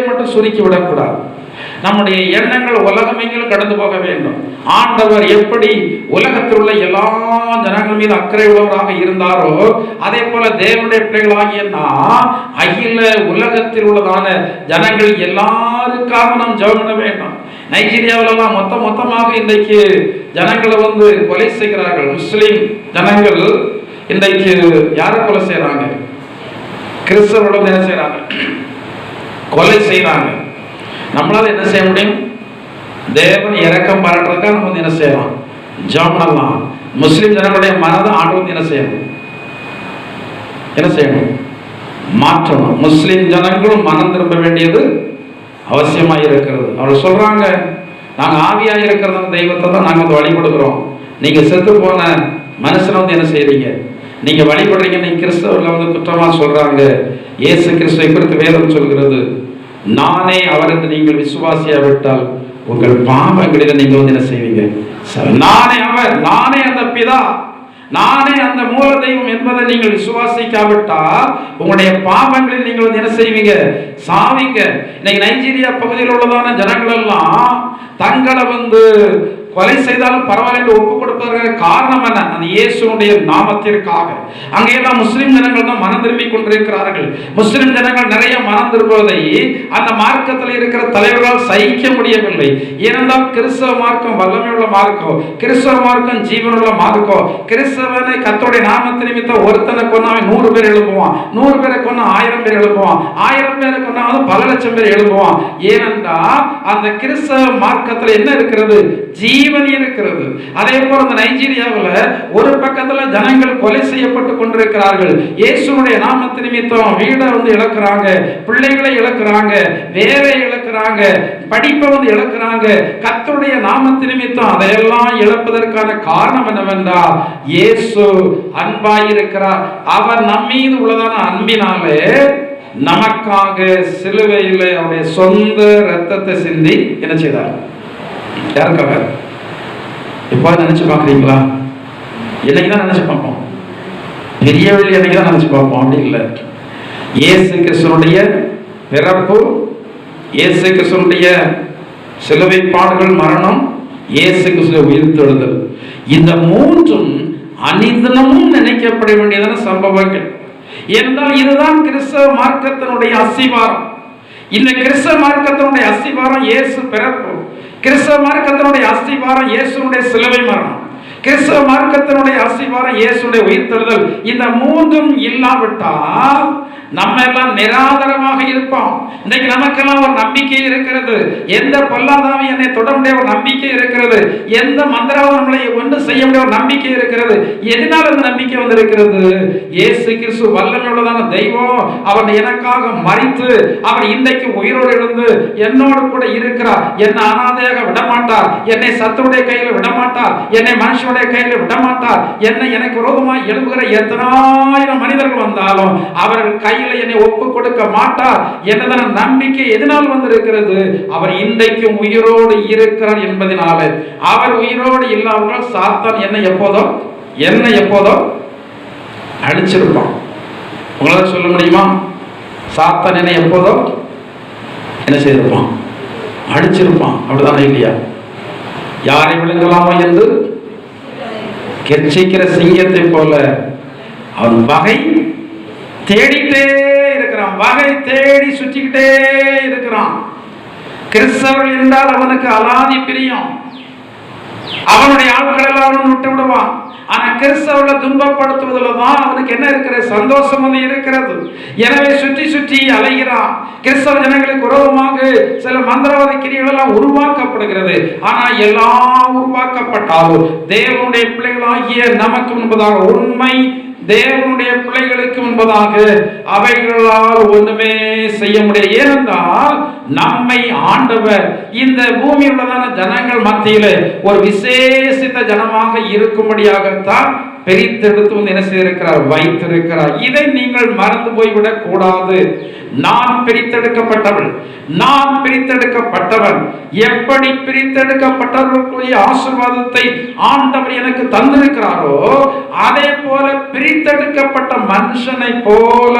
மட்டும் சுருக்கி விடக்கூடாது. நம்முடைய எண்ணங்கள் உலகமெங்கிலும் கடந்து போக வேண்டும். ஆண்டவர் எப்படி உலகத்தில் உள்ள எல்லா ஜனங்கள் மீது அக்கறை உள்ளவராக இருந்தாரோ அதே போல தேவனுடைய பிள்ளைகளாகிய அகில உலகத்தில் உள்ளதான ஜனங்கள் எல்லாருக்காக நாம் ஜெபம் பண்ண வேண்டும். நைஜீரியாவிலெல்லாம் மொத்தமாக இன்றைக்கு ஜனங்களை வந்து கொலை செய்கிறார்கள். முஸ்லிம் ஜனங்கள் இன்றைக்கு யாரை கொலை செய்யறாங்க? கிறிஸ்தவர்கள் என்ன செய்யறாங்க? கொலை செய்யறாங்க. நம்மளால என்ன செய்ய முடியும்? தேவன் இரக்கம் பாராட்டுறதுக்காக நம்ம வந்து என்ன செய்யலாம்? ஜெபம் பண்ணலாம். முஸ்லிம் ஜனங்களுடைய மனதை ஆண்டவர் என்ன செய்யணும்? மாற்றணும். முஸ்லிம் ஜனங்களும் மனம் திரும்ப வேண்டியது அவசியமாக இருக்கிறது. அவர் சொல்றாங்க, நாங்க ஆவியாக இருக்கிறத தெய்வத்தை தான் நாங்க வந்து வழிபடுகிறோம். நீங்க செத்து போன மனுஷனை வந்து என்ன செய்றீங்க? நீங்க வழிபடுறீங்க. நீங்க கிறிஸ்தவர்கள் வந்து குற்றமா சொல்றாங்க. இயேசு கிறிஸ்துவை குறித்து வேதம் சொல்கிறது, நானே அவர் என்று நீங்கள் விசுவாசியாவிட்டால் உங்கள் பாவங்களில் நீங்க வந்து என்ன செய்வீங்க? நானே அவர், நானே அந்த பிதா, நானே அந்த மூல தெய்வம் என்பதை நீங்கள் விசுவாசிக்காவிட்டால் உங்களுடைய பாவங்களில் நீங்கள் வந்து என்ன செய்வீங்க? சாவீங்க. இன்னைக்கு நைஜீரியா பகுதியில் உள்ளதான ஜனங்கள் எல்லாம் தங்களை வந்து கொலை செய்தாலும் பரவாயில்ல என்று ஒப்புக் கொடுப்பதற்கு காரணம் என்ன? அந்த இயேசுடைய நாமத்திற்காக. அங்கேயெல்லாம் முஸ்லிம் ஜனங்கள் தான் மனம் திரும்பி கொண்டிருக்கிறார்கள். முஸ்லிம் ஜனங்கள் நிறைய மனம் திரும்புவதை அந்த மார்க்கத்தில் இருக்கிற தலைவர்களால் சகிக்க முடியவில்லை. ஏனென்றால் கிறிஸ்தவ மார்க்கம் வல்லமை உள்ள மார்க்கம், கிறிஸ்தவ மார்க்கம் ஜீவனுள்ள மார்க்கம். கிறிஸ்தவனை கர்த்தருடைய நாமத்தை நிமித்தம் ஒருத்தனை கொண்டாவே 100 பேர் எழுப்புவான், 100 பேரை கொண்டா 1000 பேர் எழுப்புவான், 1000 பேரை கொண்டாவது பல லட்சம் பேர் எழுப்புவான். ஏனென்றால் அந்த கிறிஸ்தவ மார்க்கத்தில் என்ன இருக்கிறது? ஜீவன் இருக்கிறது. அதே போல இந்த நைஜீரியாவில் ஒரு பக்கத்துல ஜனங்கள் கொலை செய்யப்பட்டு கொண்டிருக்கிறார்கள். இயேசுடைய நாமத்து நிமித்தம் வீடை வந்து இழக்கிறாங்க, பிள்ளைகளை இழக்கிறாங்க, வேலை இழக்கிறாங்க, படிப்பை வந்து இழக்கிறாங்க. கர்த்தருடைய நாமத்து நிமித்தம் அதையெல்லாம் இழப்பதற்கான காரணம் என்னவென்றால் இயேசு அன்பாயிருக்கிறார். அவர் நம்மீது உள்ளதான அன்பினாலே நமக்காக சிலுவையில் அவருடைய சொந்த ரத்தத்தை சிந்தி என்ன செய்தார்? யாருக்காக? எப்போ நினைச்சு பார்க்குறீங்களா? என்னைக்கு தான் நினைச்சு பார்ப்போம்? பெரிய வழி என்னைக்கு தான் நினைச்சு பார்ப்போம்? அப்படி இல்லை. இயேசு கிறிஸ்துனுடைய பிறப்பு, இயேசு கிறிஸ்துனுடைய சிலுவை பாடுகள், மரணம், இயேசு கிறிஸ்துவின் உயிர்த்தெழுதல், இந்த மூன்றும் அனிதனமும் நினைக்கப்பட வேண்டியதான சம்பவங்கள். என்றால் இதுதான் கிறிஸ்தவ மார்க்கத்தினுடைய அஸ்திவாரம். இந்த கிறிஸ்தவ மார்க்கத்தினுடைய அஸ்திவாரம் இயேசு பிறப்பு, கிறிஸ்தவ மார்க்கத்தினுடைய அஸ்திவாரம் இயேசுனுடைய சிலுவை மரணம், கிறிஸ்தவ மார்க்கத்தினுடைய அஸ்திவாரம் இயேசுடைய உயிர்த்தெழுதல். இந்த மூன்றும் இல்லாவிட்டால் நம்ம எல்லாம் நிராதரமாக இருப்போம். இன்னைக்கு நமக்கெல்லாம் ஒரு நம்பிக்கை இருக்கிறது. எந்த பொல்லாதாவி என்னை தொட முடிய ஒரு நம்பிக்கை இருக்கிறது. எந்த மந்திரவாதம் நம்மளை ஒன்று செய்ய முடிய ஒரு நம்பிக்கை இருக்கிறது. எதனால் அந்த நம்பிக்கை வந்திருக்கிறது? இயேசு கிறிஸ்து வல்லமையுள்ளதான தெய்வம். அவர் எனக்காக மரித்து அவர் இன்றைக்கு உயிரோடு எழுந்து என்னோடு கூட இருக்கிறார். என்னை அனாதையாக விடமாட்டார். என்னை சத்துருடைய கையில் விடமாட்டார். என்னை மனுஷனுடைய கையில் விடமாட்டார். எனக்கு விரோதமாக எழுப்புகிற எத்தனாயிரம் மனிதர்கள் வந்தாலும் அவர்கள் கை என்னை ஒப்பு கொடுக்க மாட்டார் என்னதான நம்பிக்கை எதனால் வந்திருக்கிறது? அவர் இன்றைக்கும் உயிரோடு இருக்கிறார் என்பதனால. அவர் உயிரோடு இல்லாமல் சாத்தான் என்ன எப்போதோ அடிச்சிருப்பான். உங்களால் சொல்ல முடியுமா? சாத்தான் என்ன எப்போதோ என்ன செய்திருப்பான்? அடிச்சிருப்பான். அப்படிதானே இல்லையா? யாரை விழுங்கலாமோ என்று கெர்ச்சிக்கிற சிங்கத்தை போல அவன் வகை தேடிட்டே இருக்கிறான். வகை தேடி சுற்றிக்கிட்டே இருக்கிறான். கிறிஸ்தவர்கள் என்றால் அவனுக்கு அலாதி பிரியம். அவனுடைய ஆட்கள் எல்லாம் விட்டு விடுவான். ஆனா கிறிஸ்தவர்களை துன்பப்படுத்துவதில் தான் அவனுக்கு என்ன இருக்கிறது? சந்தோஷம் வந்து இருக்கிறது. எனவே சுற்றி சுற்றி அலைகிறான். கிறிஸ்தவ ஜனங்களுக்கு விரோதமாக சில மந்திரவாத கிரியைகள் எல்லாம் உருவாக்கப்படுகிறது. ஆனா எல்லாம் உருவாக்கப்பட்டாலும் தேவனுடைய பிள்ளைகளாகிய நமக்கு முன்பதாக உண்மை தேவனுடைய பிள்ளைகளுக்கு முன்பதாக அவைகளால் ஒண்ணுமே செய்ய முடியாது. ஏனென்றால் நம்மை ஆண்டவர் இந்த பூமியில் உள்ளதான ஜனங்கள் மத்தியில ஒரு விசேஷித்த ஜனமாக இருக்கும்படியாகத்தான் பிரித்தெடுத்து வந்து என்ன செய்திருக்கிறார்? வைத்திருக்கிறார். இதை நீங்கள் மறந்து போய்விடக் கூடாது. நான் பிரித்தெடுக்கப்பட்டவன், நான் பிரித்தெடுக்கப்பட்டவன். எப்படி பிரித்தெடுக்கப்பட்டவர்களுடைய ஆசீர்வாதத்தை ஆண்டவர் எனக்கு தந்திருக்கிறாரோ அதே போல பிரித்தெடுக்கப்பட்ட மனுஷனை போல,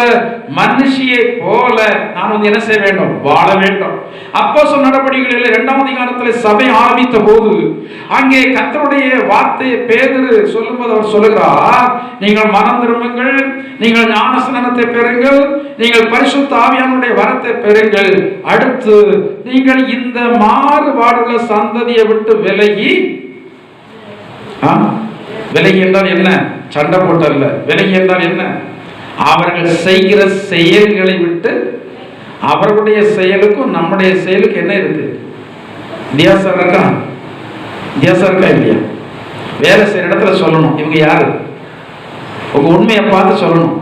மனுஷியை போல நான் வந்து என்ன செய்ய வேண்டும்? வாழ வேண்டும். அப்போஸ்தலர் நடபடிகளில் 2ஆம் அதிகாரத்தில் சபை ஆரம்பித்த போது அங்கே கர்த்தருடைய வார்த்தையை பேதுரு சொல்லும்போது அவர் சொல்லுகிறார், நீங்கள் மனம் திரும்புங்கள், நீங்கள் ஞானஸ்நானத்தை பெறுங்கள், நீங்கள் பரிசுத்த ஆவியானுடைய வரத்தை பெறுங்கள், அடுத்து நீங்கள் இந்த மாறுபாடுள்ள சந்ததியை விட்டு விலகி. விலகி என்றால் என்ன? சண்டை போட்டல்ல. விலகி என்றால் என்ன? அவர்கள் செய்கிற செயல்களை விட்டு. அவர்களுடைய செயலுக்கும் நம்முடைய செயலுக்கு என்ன இருக்கு? வித்தியாசம் இருக்கா? வித்தியாசம் இருக்கா இல்லையா? வேலை செய்யற இடத்துல சொல்லணும் இவங்க யாரு, உங்க உண்மையை பார்த்து சொல்லணும்.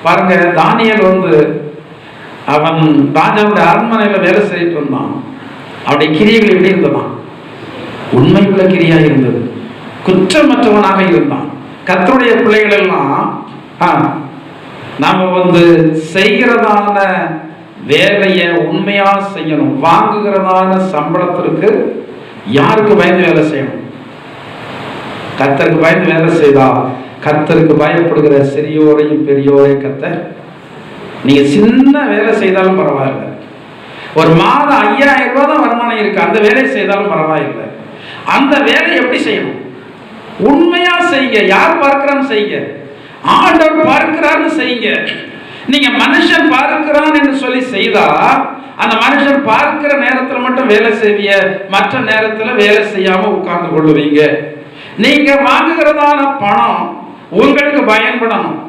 பாருங்க, தானியேல் வந்து அவன் ராஜாவுடைய அரண்மனையில் வேலை செய்யிட்டு இருந்தான். அவனுடைய கிரியைகள் எப்படி இருந்ததான்? உண்மையுள்ள கிரியா இருந்தது. குற்றமற்றவனாக இருந்தான். கர்த்தருடைய பிள்ளைகள் எல்லாம் நாம வந்து செய்கிறதான வேலையை உண்மையா செய்யணும். வாங்குகிறதான சம்பளத்திற்கு யாருக்கு பயந்து வேலை செய்யணும்? கர்த்தருக்கு பயந்து வேலை செய்தா கர்த்தருக்கு பயப்படுகிற சிறியோரையும் பெரியோரையும் கர்த்தர். நீங்க சின்ன வேலை செய்தாலும் பரவாயில்லை. ஒரு மாதம் 5000 ரூபாய் தான் வருமானம் இருக்கு, அந்த வேலையை செய்தாலும் பரவாயில்லை. அந்த வேலை எப்படி செய்யணும்? உண்மையா செய்யுங்க. யார் பார்க்கிறான்னு செய்யுங்க. ஆண்டவர் பார்க்கிறான்னு செய்யுங்க. நீங்க மனுஷன் பார்க்கிறான் என்று சொல்லி செய்தா அந்த மனுஷன் பார்க்கிற நேரத்தில் மட்டும் வேலை செய்வீங்க, மற்ற நேரத்தில் வேலை செய்யாம உட்கார்ந்து கொள்ளுவீங்க. நீங்க வாங்குகிறதான பணம் உங்களுக்கு பயன்படணும்,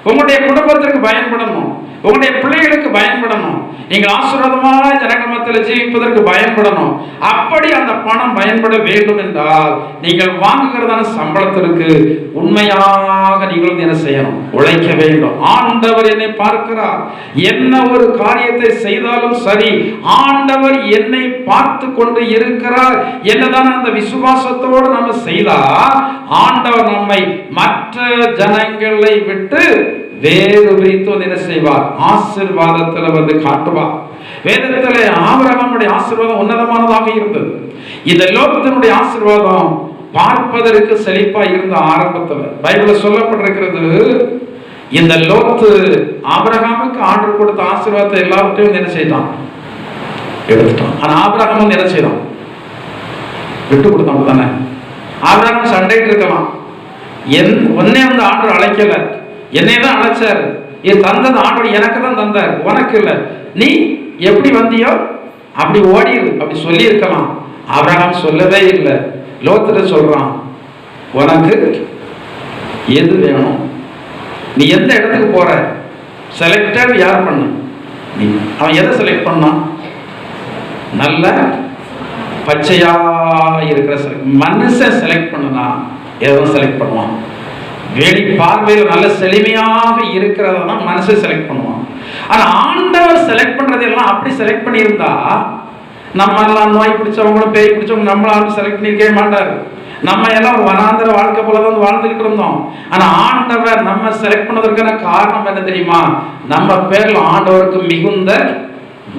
உங்களுடைய குடும்பத்திற்கு பயன்படணும், உங்களுடைய பிள்ளைகளுக்கு பயன்படணும், நீங்கள் ஆசீர்வாதமான ஜனங்கள் மத்தியில் ஜீவிப்பதற்கு பயன்படணும். அப்படி அந்த பணம் பயன்பட வேண்டும் என்றால் நீங்கள் வாங்குகிறதான சம்பளத்திற்கு உண்மையாக நீங்கள் என்ன செய்யணும்? உழைக்க வேண்டும். ஆண்டவர் என்னை பார்க்கிறார். என்ன ஒரு காரியத்தை செய்தாலும் சரி, ஆண்டவர் என்னை பார்த்து கொண்டு இருக்கிறார் என்னதான் அந்த விசுவாசத்தோடு நம்ம செய்தால் ஆண்டவர் நம்மை மற்ற ஜனங்களை விட்டு வேறு பிரித்து வந்து என்ன செய்வார்? ஆசீர்வாதத்துல வந்து காட்டுவார். வேதத்திலே ஆபிரகாமுடைய ஆசீர்வாதம் உன்னதமானதாக இருந்தது. இந்த லோகத்தினுடைய ஆசீர்வாதம் பார்ப்பதற்கு செழிப்பா இருந்த ஆரம்பத்துல பைபிள்ல சொல்லப்பட்டிருக்கிறது. இந்த லோத்து ஆபிரகாமுக்கு ஆண்டவர் கொடுத்த ஆசீர்வாதத்தை எல்லாவற்றையும் என்ன செய்தான்? எடுத்துட்டான். ஆனா ஆபிரகாம் வந்து என்ன செய்தான்? விட்டு கொடுத்தான் தானே. ஆபிரகாம் சண்டைட்டு இருக்கலாம். ஒன்னே வந்து ஆண்டவர் அழைக்கல, என்னை தான் அழைச்சார். தந்தது ஆண்டவர் எனக்கு தான் தந்தார், உனக்கு இல்லை. நீ எப்படி வந்தியோ அப்படி ஓடிடு அப்படி சொல்லி இருக்கலாம். ஆபிரகாம் சொல்லவே இல்லை. லோத்துல சொல்றான், உனக்கு எது வேணும், நீ எந்த இடத்துக்கு போற, செலக்டட் யார் பண்ண? நீ. அவன் எதை செலக்ட் பண்ணான்? நல்ல பச்சையா இருக்கிற மனுஷன் செலக்ட் பண்ணனா எதுவும் செலக்ட் பண்ணுவான். வெளி பார்வையில் நல்ல செழுமையாக இருக்கிறத தான் மனுஷன் செலக்ட் பண்ணுவான். ஆனா ஆண்டவர் செலக்ட் பண்றதெல்லாம் அப்படி செலக்ட் பண்ணியிருந்தா நம்ம எல்லாம் நோய் பிடிச்சவங்களும் பேய் பிடிச்சவங்க நம்மளாலும் செலக்ட் பண்ணிருக்கவே மாட்டாரு. நம்ம எல்லாம் ஒரு வனாந்தர வாழ்க்கை போலதான் வாழ்ந்துகிட்டு இருந்தோம். ஆனா ஆண்டவர் நம்ம செலக்ட் பண்ணதற்கான காரணம் என்ன தெரியுமா? நம்ம பேர்ல ஆண்டவருக்கு மிகுந்த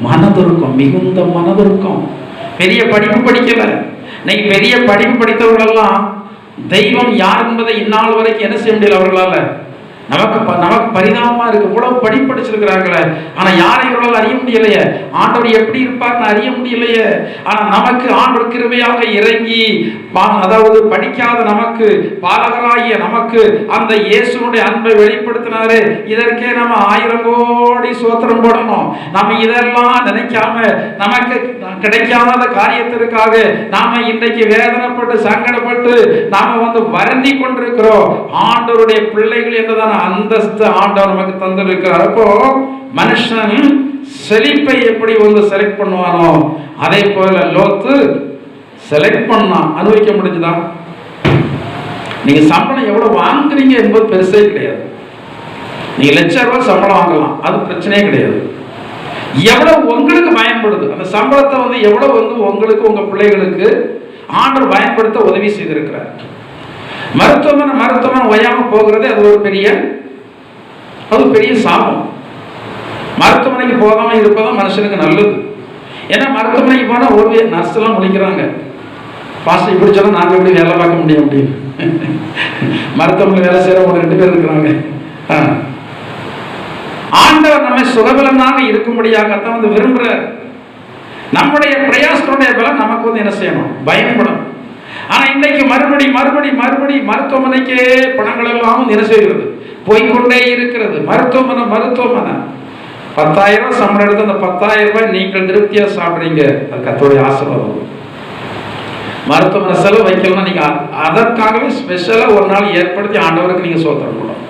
மனதுருக்கம், மிகுந்த மனதுருக்கம். பெரிய படிப்பு படிக்கல. இன்னைக்கு பெரிய படிப்பு படித்தவர்கள் எல்லாம் தெய்வம் யார் என்பதை இந்நாள் வரைக்கும் என்ன செய்ய முடியல அவர்களால. நமக்கு பரிதாபமா இருக்கு. இவ்வளவு படிச்சிருக்கிறாங்களே, ஆனா யாரை இவர்களால் அறிய முடியலையே. ஆண்டவர் எப்படி இருப்பார்னு அறிய முடியலையே. ஆனா நமக்கு ஆண்டவர் கிருபையாக இறங்கி, அதாவது படிக்காத நமக்கு, பாலகராகிய நமக்கு அந்த இயேசுனுடைய அன்பை வெளிப்படுத்தினாரு. இதற்கே நம்ம 1000 கோடி சோத்திரம் போடணும். நம்ம இதெல்லாம் நினைக்காம நமக்கு கிடைக்காத காரியத்திற்காக நாம இன்றைக்கு வேதனைப்பட்டு சங்கடப்பட்டு நாம வந்து வருந்தி கொண்டிருக்கிறோம். ஆண்டவருடைய பிள்ளைகள் என்றுதான் அந்தஸ்து ஆண்டவர் நமக்கு தந்திருக்கிறார். அப்போ மனுஷன் செழிப்பை எப்படி வந்து செலக்ட் பண்ணுவானோ அதே போல லோத்து செலக்ட் பண்ணா. அனுபவிக்க முடிஞ்சுதா? நீங்க சம்பளம் எவ்வளவு வாங்குறீங்க என்பது பெருசே கிடையாது. நீங்க ₹1,00,000 சம்பளம் வாங்கலாம், அது பிரச்சனையே கிடையாது. எவ்வளவு உங்களுக்கு பயன்படுது அந்த சம்பளத்தை வந்து எவ்வளவு வந்து உங்களுக்கு உங்க பிள்ளைகளுக்கு ஆண்டவர் பயன்படுத்த உதவி செய்திருக்கிறார். மருத்துவமனை ஓயாம போகிறது அது ஒரு பெரிய சாபம். மருத்துவமனைக்கு போகாம இருப்பதும் மனுஷனுக்கு நல்லது. ஏன்னா மருத்துவமனைக்கு போனா ஒரு நர்ஸ் எல்லாம் முடிக்கிறாங்க, பாஸ்ட் இப்படி சொன்னா நாங்க எப்படி வேலை பார்க்க முடியும் அப்படின்னு. மருத்துவமனை வேலை செய்யறவங்க 2 பேர் இருக்கிறாங்க. ஆண்டவர் நம்மை சுகபலனாக இருக்கும்படியாகத்தான் வந்து விரும்புறார். நம்முடைய பிரயாசனுடைய பலன் நமக்கு வந்து என்ன செய்யணும்? பயன்படும். ஆனா இன்னைக்கு மறுபடி மருத்துவமனைக்கே பணங்கள் எல்லாம் என்ன செய்கிறது? போய்கொண்டே இருக்கிறது. மருத்துவமனை 10,000 சம்பளம் எடுத்து அந்த 10,000 ரூபாய் நீங்கள் திருப்தியா சாப்பிடுறீங்க, அது கர்த்தருடைய ஆசீர்வாதம். மருத்துவமனை செலவு வைக்கலாம். நீங்க அதற்காகவே ஸ்பெஷலா ஒரு நாள் ஏற்படுத்தி ஆண்டவருக்கு நீங்க சோத்திரம் போடணும்.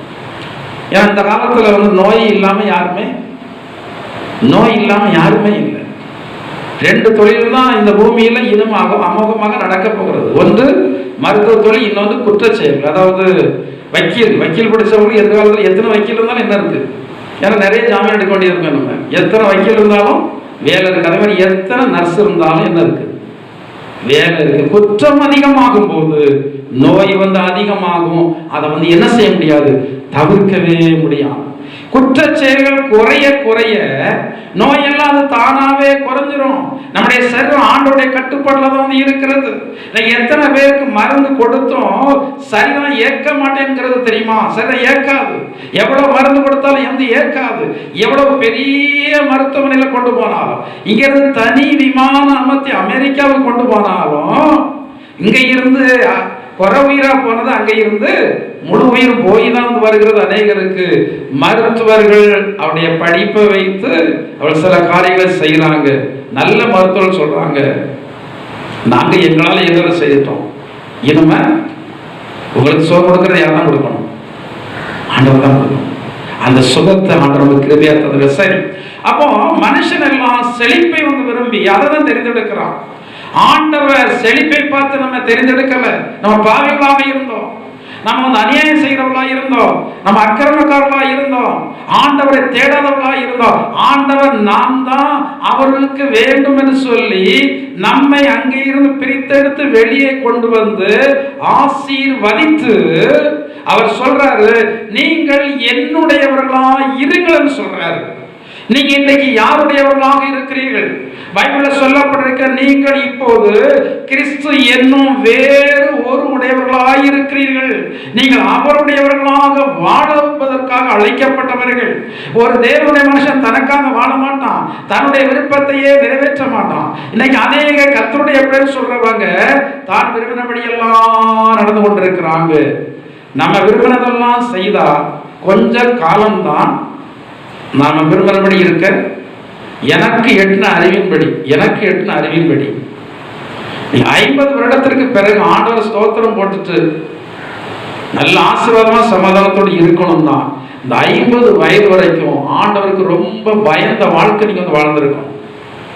ஏன்னா இந்த காலத்துல வந்து நோய் இல்லாம யாருமே இல்லை. 2 தொழில் தான் இந்த பூமியில இன்னும் அமோகமாக நடக்க போகிறது. ஒன்று மருத்துவ தொழில், இன்னொன்று குற்றச்செயல். அதாவது வக்கீல் படிச்சவங்களுக்கு எதிர்காலத்தில் எத்தனை வக்கீல் இருந்தாலும் என்ன இருக்கு? ஏன்னா நிறைய ஜாமீன் எடுக்க வேண்டியது இருக்கு. நம்ம எத்தனை வக்கீல் இருந்தாலும் வேலை இருக்கு. அதே மாதிரி எத்தனை நர்ஸ் இருந்தாலும் என்ன இருக்கு? வேலை இருக்கு. குற்றம் அதிகமாகும் போது நோய் வந்து அதிகமாகும். அதை வந்து என்ன செய்ய முடியாது? தவிர்க்கவே முடியாது. குற்ற செயல்கள் குறைய நோயெல்லாம் அது தானாவே குறைஞ்சிரும். நம்முடைய சரீரம் ஆண்டோடைய கட்டுப்பாடுல தான் வந்து இருக்கிறது. எத்தனை பேருக்கு மருந்து கொடுத்தோம் சரீரம் ஏற்க மாட்டேங்கிறது தெரியுமா? சரீரம் ஏற்காது. எவ்வளவு மருந்து கொடுத்தாலும் எந்த ஏற்காது. எவ்வளவு பெரிய மருத்துவமனையில கொண்டு போனாலும், இங்க இருந்து தனி விமானம் அமர்த்தி அமெரிக்காவுக்கு கொண்டு போனாலும், இங்க இருந்து குறை உயிரா போனது அங்க இருந்து முழு உயிர் போய் தான் வருகிறது அநேகருக்கு. மருத்துவர்கள் அவருடைய படிப்பை வைத்து அவள் சில காரியங்களை செய்யறாங்க. நல்ல மருத்துவர்கள் சொல்றாங்க, நாங்க எங்களால எங்களை செய்துட்டோம், இனிமே உங்களுக்கு சுகம் கொடுக்கறது யார் தான் கொடுக்கணும்? ஆண்டவர் தான் கொடுக்கணும். அந்த சுகத்தை ஆண்டவர் கிருபையா தந்தது. சரி, அப்போ மனுஷன் எல்லாம் செழிப்பை வந்து விரும்பி அதை தான் தெரிந்தெடுக்கிறான். ஆண்டவர் செழிப்பை பார்த்து நம்ம தெரிந்தெடுக்கல. நம்ம பாவிகளாக இருந்தோம், நம்ம வந்து அநியாயம் செய்கிறவர்களாக இருந்தோம், நம்ம அக்கிரமக்காரர்களாக இருந்தோம், ஆண்டவரை தேடாதவர்களாக இருந்தோம். ஆண்டவர் நாம் தான் அவர்களுக்கு வேண்டும் என்று சொல்லி நம்மை அங்கே இருந்து பிரித்தெடுத்து வெளியே கொண்டு வந்து ஆசீர்வதித்து அவர் சொல்றாரு, நீங்கள் என்னுடையவர்களா இருங்கள்னு சொல்றாரு. நீங்க இன்னைக்கு யாருடையவர்களாக இருக்கிறீர்கள்? பைபிள்ல சொல்லப்பட்டிருக்க, நீங்கள் இப்போது கிறிஸ்து என்னும் வேறு ஒரு உடையவர்களாக இருக்கிறீர்கள். நீங்கள் அவருடையவர்களாக வாழுவதற்காக அழைக்கப்பட்டவர்கள். ஒரு தேவனுடைய மனுஷன் தனக்காக வாழ மாட்டான், தன்னுடைய விருப்பத்தையே நிறைவேற்ற மாட்டான். இன்னைக்கு அநேக கர்த்தருடைய பேர் சொல்றவங்க தான் விரும்பினபடியெல்லாம் நடந்து கொண்டிருக்கிறாங்க. நம்ம விரும்பினதெல்லாம் செய்தா கொஞ்ச காலம்தான் நாம விரும்பினபடி இருக்க. எனக்கு எட்டின அறிவின்படி நீ 50 வருடத்திற்கு பிறகு ஆண்டவர் ஸ்தோத்திரம் போட்டுட்டு நல்ல ஆசீர்வாதமா சமாதானத்தோடு இருக்கணும் தான். இந்த 50 வயது வரைக்கும் ஆண்டவருக்கு ரொம்ப பயந்த வாழ்க்கை நீங்க வந்து வாழ்ந்திருக்கணும்.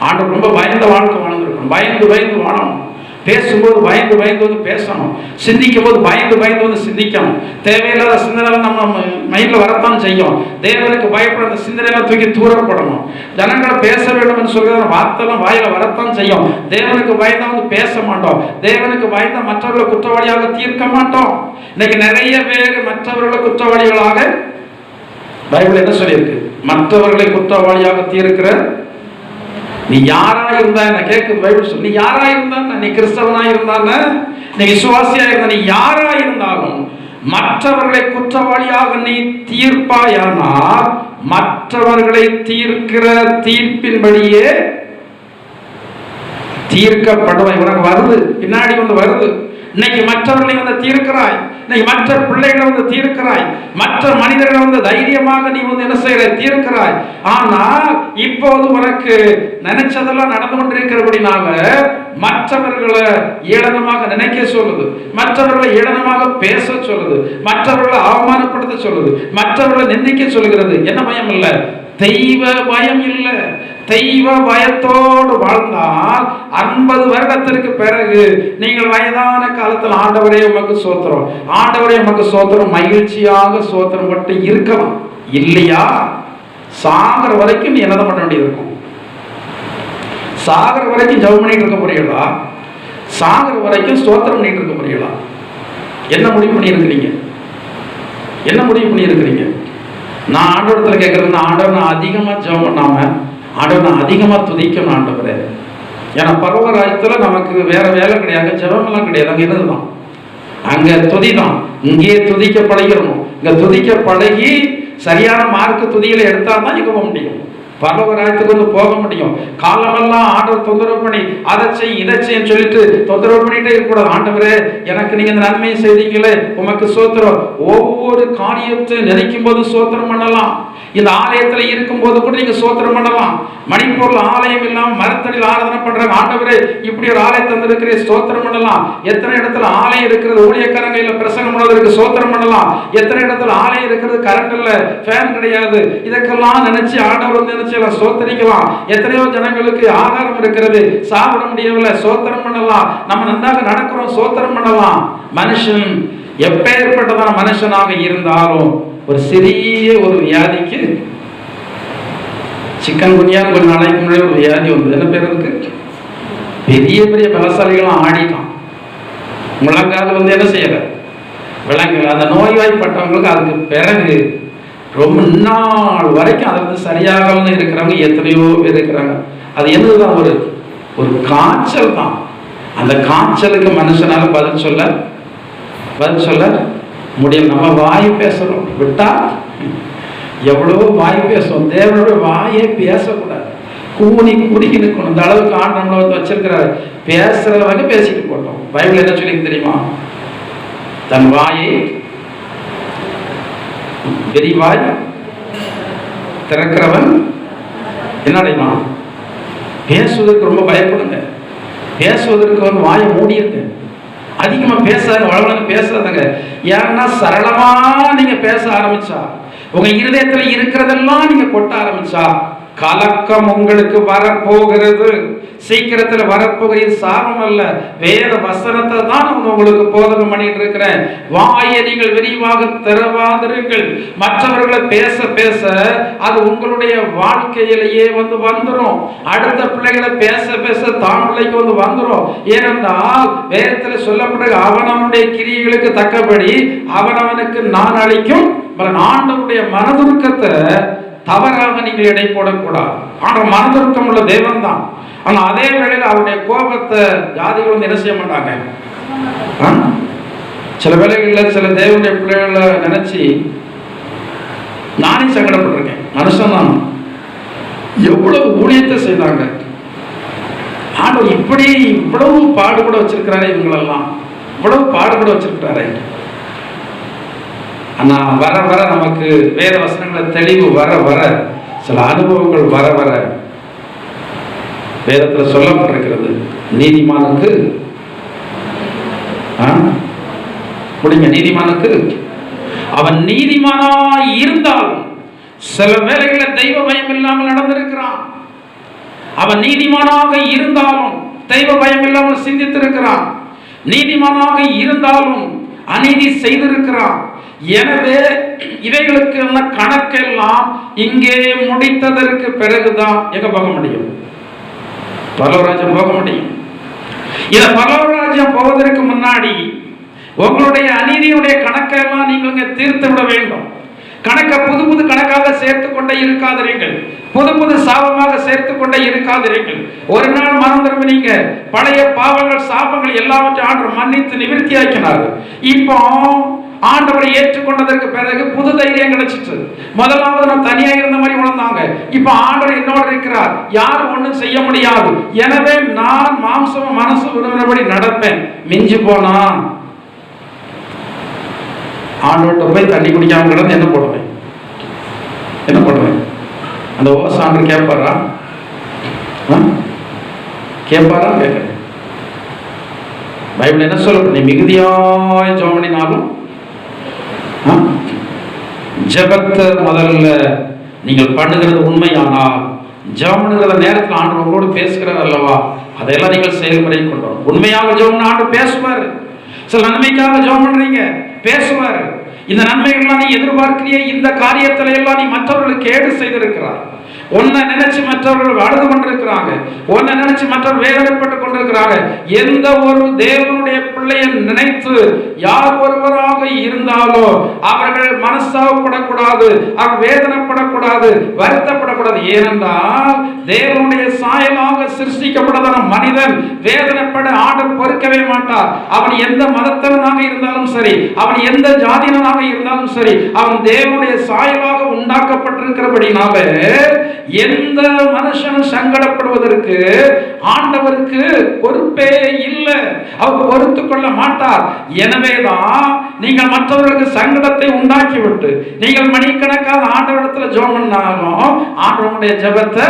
ஆண்டவர் ரொம்ப பயந்த வாழ்க்கை வாழ்ந்திருக்கணும். பயந்து வாழணும். பேசும்போது பயந்து வந்து பேசணும். சிந்திக்கும் போது பயந்து வந்து சிந்திக்கணும். தேவையில்லாத சிந்தனை நம்ம மைண்ட்ல வரத்தான் செய்யும். தேவனுக்கு பயப்பட அந்த சிந்தனையெல்லாம் தூக்கி தூரப்படணும். ஜனங்களை பேச வேண்டும் என்று சொல்கிற வார்த்தைலாம் வாயில வரத்தான் செய்யும். தேவனுக்கு பயந்தா வந்து பேச மாட்டோம். தேவனுக்கு பயந்தா மற்றவர்களை குற்றவாளியாக தீர்க்க மாட்டோம். இன்னைக்கு நிறைய பேர் மற்றவர்களை குற்றவாளிகளாக, பைபிள் என்ன சொல்லியிருக்கு? மற்றவர்களை குற்றவாளியாக தீர்க்கிற நீ யாரா இருந்தா என்ன கேட்குது பைபிள் சொல்லி. நீ யாரா இருந்தா, நீ கிறிஸ்தவனா இருந்தான, நீ விசுவாசியா இருந்தா, நீ யாரா இருந்தாலும் மற்றவர்களை குற்றவாளியாக நீ தீர்ப்பாயானால் மற்றவர்களை தீர்க்கிற தீர்ப்பின்படியே தீர்க்கப்படுவாய். உனக்கு வருது, பின்னாடி வந்து வருது. இன்னைக்கு மற்றவர்களை வந்து தீர்க்கிறாய், இன்னைக்கு மற்ற பிள்ளைகளை வந்து தீர்க்கிறாய், மற்ற மனிதர்களை வந்து தைரியமாக நீ வந்து என்ன செய்யற தீர்க்கிறாய். ஆனால் இப்போது உனக்கு நினைச்சதெல்லாம் நடந்து கொண்டிருக்கிறபடினால மற்றவர்களை ஏளனமாக நினைக்க சொல்லுது, மற்றவர்களை ஏளனமாக பேச சொல்லுது, மற்றவர்களை அவமானப்படுத்த சொல்லுது, மற்றவர்களை நிந்திக்க சொல்லுகிறது. என்ன பயம் இல்லை? தெய்வ பயம் இல்லை. தெய்வ பயத்தோடு வாழ்ந்தால் 50 வருடத்திற்கு பிறகு நீங்கள் வயதான காலத்தில் ஆண்டவரே உமக்கு சோத்திரம், ஆண்டவரே உமக்கு சோத்திரம், மகிழ்ச்சியாக சோத்திரம் பட்டு இருக்கலாம். இல்லையா சாகர வரைக்கும் நீ என்னதான் பண்ண வேண்டியது இருக்கும்? சாகர வரைக்கும் ஜெபம் பண்ணிட்டு இருக்க போறீங்களா? சாகர வரைக்கும் ஸ்தோத்திரம் பண்ணிட்டு இருக்க போறீங்களா? என்ன முடிவு பண்ணி இருக்கிறீங்க? என்ன முடிவு பண்ணி இருக்கிறீங்க? நான் ஆண்டவரத்தில் கேட்கறது, ஆண்டவர் நான் அதிகமாக ஜெபம் பண்ணாம ஆண்டவர் நான் அதிகமாக துதிக்கணும் ஆண்டவரே. ஏன்னா பரவராஜ்யத்தில் நமக்கு வேற வேலை கிடையாது, ஜெபமெல்லாம் கிடையாது. அங்கே என்னதுதான்? அங்கே துதி தான். இங்கே துதிக்க பழகிடணும். இங்கே துதிக்க பழகி சரியான மார்க்கு துதிகளை எடுத்தால் தான் இங்கே போக முடியும். பரவராஜ்யத்துக்கு வந்து போக முடியும். காலமெல்லாம் ஆண்டவர் தொந்தரவு பண்ணி அதை செய் இதை செய்யன்னு சொல்லிட்டு தொந்தரவு பண்ணிட்டே இருக்கக்கூடாது. ஆண்டவரே எனக்கு நீங்க இந்த நன்மையை செய்தீங்களே உமக்கு சோத்திரம். ஒவ்வொரு காரியத்தை நினைக்கும் போது சோத்திரம் பண்ணலாம். இந்த ஆலயத்துல இருக்கும் போது கூட நீங்க சோத்திரம் பண்ணலாம். மணிப்பூர்ல ஆலயம் இல்லாம மரத்தடியில் ஆராதனை பண்றாங்க. ஆண்டவரே இப்படி ஒரு ஆலயம் தந்திருக்கிற சோத்திரம் பண்ணலாம். எத்தனை இடத்துல ஆலயம் இருக்கிறது, ஊழியக்காரங்க இல்ல பிரசங்கம் பண்ணுவதற்கு சோத்திரம் பண்ணலாம். எத்தனை இடத்துல ஆலயம் இருக்கிறது, கரண்ட் இல்ல, ஃபேன் கிடையாது. இதற்கெல்லாம் நினைச்சு ஆண்டவர் வந்து சோத்தரிக்கலாம். எத்தனையோ ஜனங்களுக்கு ஆகாரம் இருக்கிறது, சாப்பிட முடியவில்லை, சோத்திரம் பண்ணலாம். நம்ம நன்றாக நடக்கிறோம், சோத்திரம் பண்ணலாம். மனுஷன் எப்பேற்பட்டதான மனுஷனாக இருந்தாலும் ஒரு சிறிய ஒரு வியாதிக்கு, சிக்கன் குனியா கொஞ்ச நாளைக்கு முன்னாடி ஒரு வியாதி வந்து என்ன பேர் இருக்கு, பெரிய பெரிய பலசாலிகளும் ஆடிட்டான். முழங்கால் வந்து என்ன செய்யல, விலங்குகள். அந்த நோய்வாய்ப்பட்டவங்களுக்கு அதுக்கு பிறகு ரொம்ப நாள் வரைக்கும் அதை வந்து சரியாகலன்னு இருக்கிறவங்க எத்தனையோ பேர் இருக்கிறாங்க. அது என்னதுதான், ஒரு காய்ச்சல் தான். அந்த காய்ச்சலுக்கு மனுஷனால பதில் சொல்ல முடியும். நம்ம வாய் பேசுறோம், விட்டா எவ்வளவோ வாய் பேசுவோம். தேவனுடைய வாயை பேசக்கூடாது, கூணி குறுக்கி நிற்கணும். இந்த அளவுக்கு ஆண்டு நம்மளை வந்து வச்சிருக்கிறாரு. பேசுறவங்க பேசிட்டு போட்டோம். பைபிள் என்ன சொல்லி தெரியுமா? தன் வாயை விரிவாய் திறக்கிறவன் என்ன அடைவான்? பேசுவதற்கு ரொம்ப பயப்படுங்க. பேசுவதற்கு வந்து வாயை மூடியிருங்க. அதிகமா பேசாத, வளவளன்னு பேசாதங்க. ஏன்னா சரளமா நீங்க பேச ஆரம்பிச்சா, உங்க இருதயத்துல இருக்கிறதெல்லாம் நீங்க கொட்ட ஆரம்பிச்சா கலக்கம் உங்களுக்கு வரப்போகிறது. சீக்கிரத்தில் வரப்போகிற சாபம் அல்ல, வேத வசனத்தை தான் உங்களுக்கு போதகம் பண்ணிட்டு இருக்கிறேன். வாயை நீங்கள் விரிவாக திறவாதிருங்கள். மற்றவர்களை பேச பேச அது உங்களுடைய வாழ்க்கையிலேயே வந்துடும். அடுத்த பிள்ளைகளை பேச பேச தான் பிள்ளைக்கு வந்துடும். ஏனென்றால் வேதத்தில் சொல்லப்பட்ட அவனவனுடைய கிரியைகளுக்கு தக்கபடி அவனவனுக்கு நான் அளிக்கும். ஆண்டவருடைய மனதுருக்கத்தை தவறாக நீங்கள் எடை போடக்கூடாது. ஆனால் மனதுருக்கம் உள்ள தேவன் தான். ஆனால் அதே வேளையில் அவருடைய கோபத்தை ஜாதிகள் என்ன செய்ய மாட்டாங்க. சில வேளைகளில் சில தேவனுடைய பிள்ளைகளை நினைச்சு நானே சங்கடப்பட்டிருக்கேன். மனுஷன் தான் எவ்வளவு ஊழியத்தை செய்தாங்க. ஆண்டவர் இப்படி இவ்வளவு பாடுபட வச்சிருக்கிறாரே, இவங்களெல்லாம் இவ்வளவு பாடுபட வச்சிருக்கிறாரே. ஆனா வர வர நமக்கு வேத வசனங்களை தெளிவு வர வர சில அனுபவங்கள் வர வர வேதத்தில் சொல்லப்பட்டிருக்கிறது. நீதிமானுக்கு முடிங்க, நீதிமானுக்கு அவன் நீதிமானாய் இருந்தாலும் சில வேளைகளில் தெய்வ பயம் இல்லாமல் நடந்திருக்கிறான். அவன் நீதிமானாக இருந்தாலும் தெய்வ பயம் இல்லாமல் சிந்தித்திருக்கிறான். நீதிமானாக இருந்தாலும் அநீதி செய்திருக்கிறான். எனவே இவைகளுக்கு கணக்கெல்லாம் இங்கே முடித்ததற்கு பிறகுதான் எங்க போக முடியும்? பரலோகராஜ்யம் போக முடியும். இந்த பரலோகராஜ்யம் போவதற்கு முன்னாடி உங்களுடைய அநீதியுடைய கணக்கெல்லாம் நீங்கள் தீர்த்து விட வேண்டும். கணக்கை புது புது கணக்காக சேர்த்து கொண்டே இருக்காதீர்கள். புது புது சாபமாக சேர்த்து கொண்டே இருக்காதீர்கள். ஒரு நாள் மனம் திரும்பினீங்க, பழைய பாவங்கள் சாபங்கள் எல்லாவற்றையும் ஆண்டவர் மன்னித்து நிவர்த்தி ஆக்கினார். இப்போ ஆண்டவரை ஏற்றுக்கொண்டதற்கு பிறகு புது தைரியம் கிடைச்சிட்டு, முதலாவது நான் தனியா இருந்த மாதிரி உணர்ந்தாங்க. இப்ப ஆண்டவர் என்னோட இருக்கிறார், யாரும் ஒண்ணும் செய்ய முடியாது. எனவே நான் மாம்சமும் மனசு விரும்பினபடி நடப்பேன். மிஞ்சி போனா ஆண்டவர்கிட்ட போய் தண்ணி குடிக்காம கிடந்து என்ன போடுவேன்? என்ன பண்ணுவேன்? அந்த ஓச ஆண்டவர் கேட்பாரா? கேட்பாரா? கேட்க பைபிள் என்ன சொல்ல? நீ மிகுதியாய் ஜெபம் பண்ணினாலும் ஜெபத்தை முதல்ல நீங்கள் பண்ணுகிறது உண்மையானால், ஜெபம் பண்ணுகிற நேரத்தில் ஆண்டவர் உங்களோடு பேசுகிறார் அல்லவா, அதையெல்லாம் நீங்கள் செயல்முறை கொண்டு வரணும். உண்மையாக ஜெபம் ஆண்டவர் பேசுவார். சில நன்மைக்காக ஜெபம் பண்றீங்க, பேசுவார். இந்த நன்மைகள்லாம் நீ எதிர்பார்க்கிறிய இந்த காரியத்துல எல்லாம் நீ மற்றவர்களுக்கு கேடு செய்திருக்கிறார். உன்னை நினைச்சு மற்றவர்கள் அழுது கொண்டிருக்கிறாங்க, உன்னை நினைச்சு மற்றவர்கள் வேதனைப்பட்டு கொண்டிருக்கிறாங்க. எந்த ஒரு தேவனுடைய பிள்ளையை நினைத்து யார் ஒருவராக இருந்தாலோ அவர்கள் மனஸ்தாபப்படக்கூடாது, அவர் வேதனைப்படக்கூடாது, வருத்தப்படக்கூடாது. ஏனென்றால் தேவனுடைய சாயலாக சிருஷ்டிக்கப்பட்டதான மனிதன் வேதனைப்பட ஆண்டவர் பொறுக்கவே மாட்டார். அவன் எந்த மதத்தவனாக இருந்தாலும் சரி, அவன் எந்த ஜாதியனாக இருந்தாலும் சரி, அவன் தேவனுடைய சாயலாக உண்டாக்கப்பட்டிருக்கிறபடினால எந்த மனுஷனும் சங்கடப்படுவதற்கு ஆண்டவருக்கு பொறுப்பே இல்லை. அவர் பொறுத்துக் கொள்ள மாட்டார். எனவேதான் நீங்கள் மற்றவர்களுக்கு சங்கடத்தை உண்டாக்கிவிட்டு நீங்கள் மணிக்கணக்காக ஆண்டவரிடத்தில் ஜெபம் பண்ணாலும் ஆண்டவருடைய ஜெபத்தை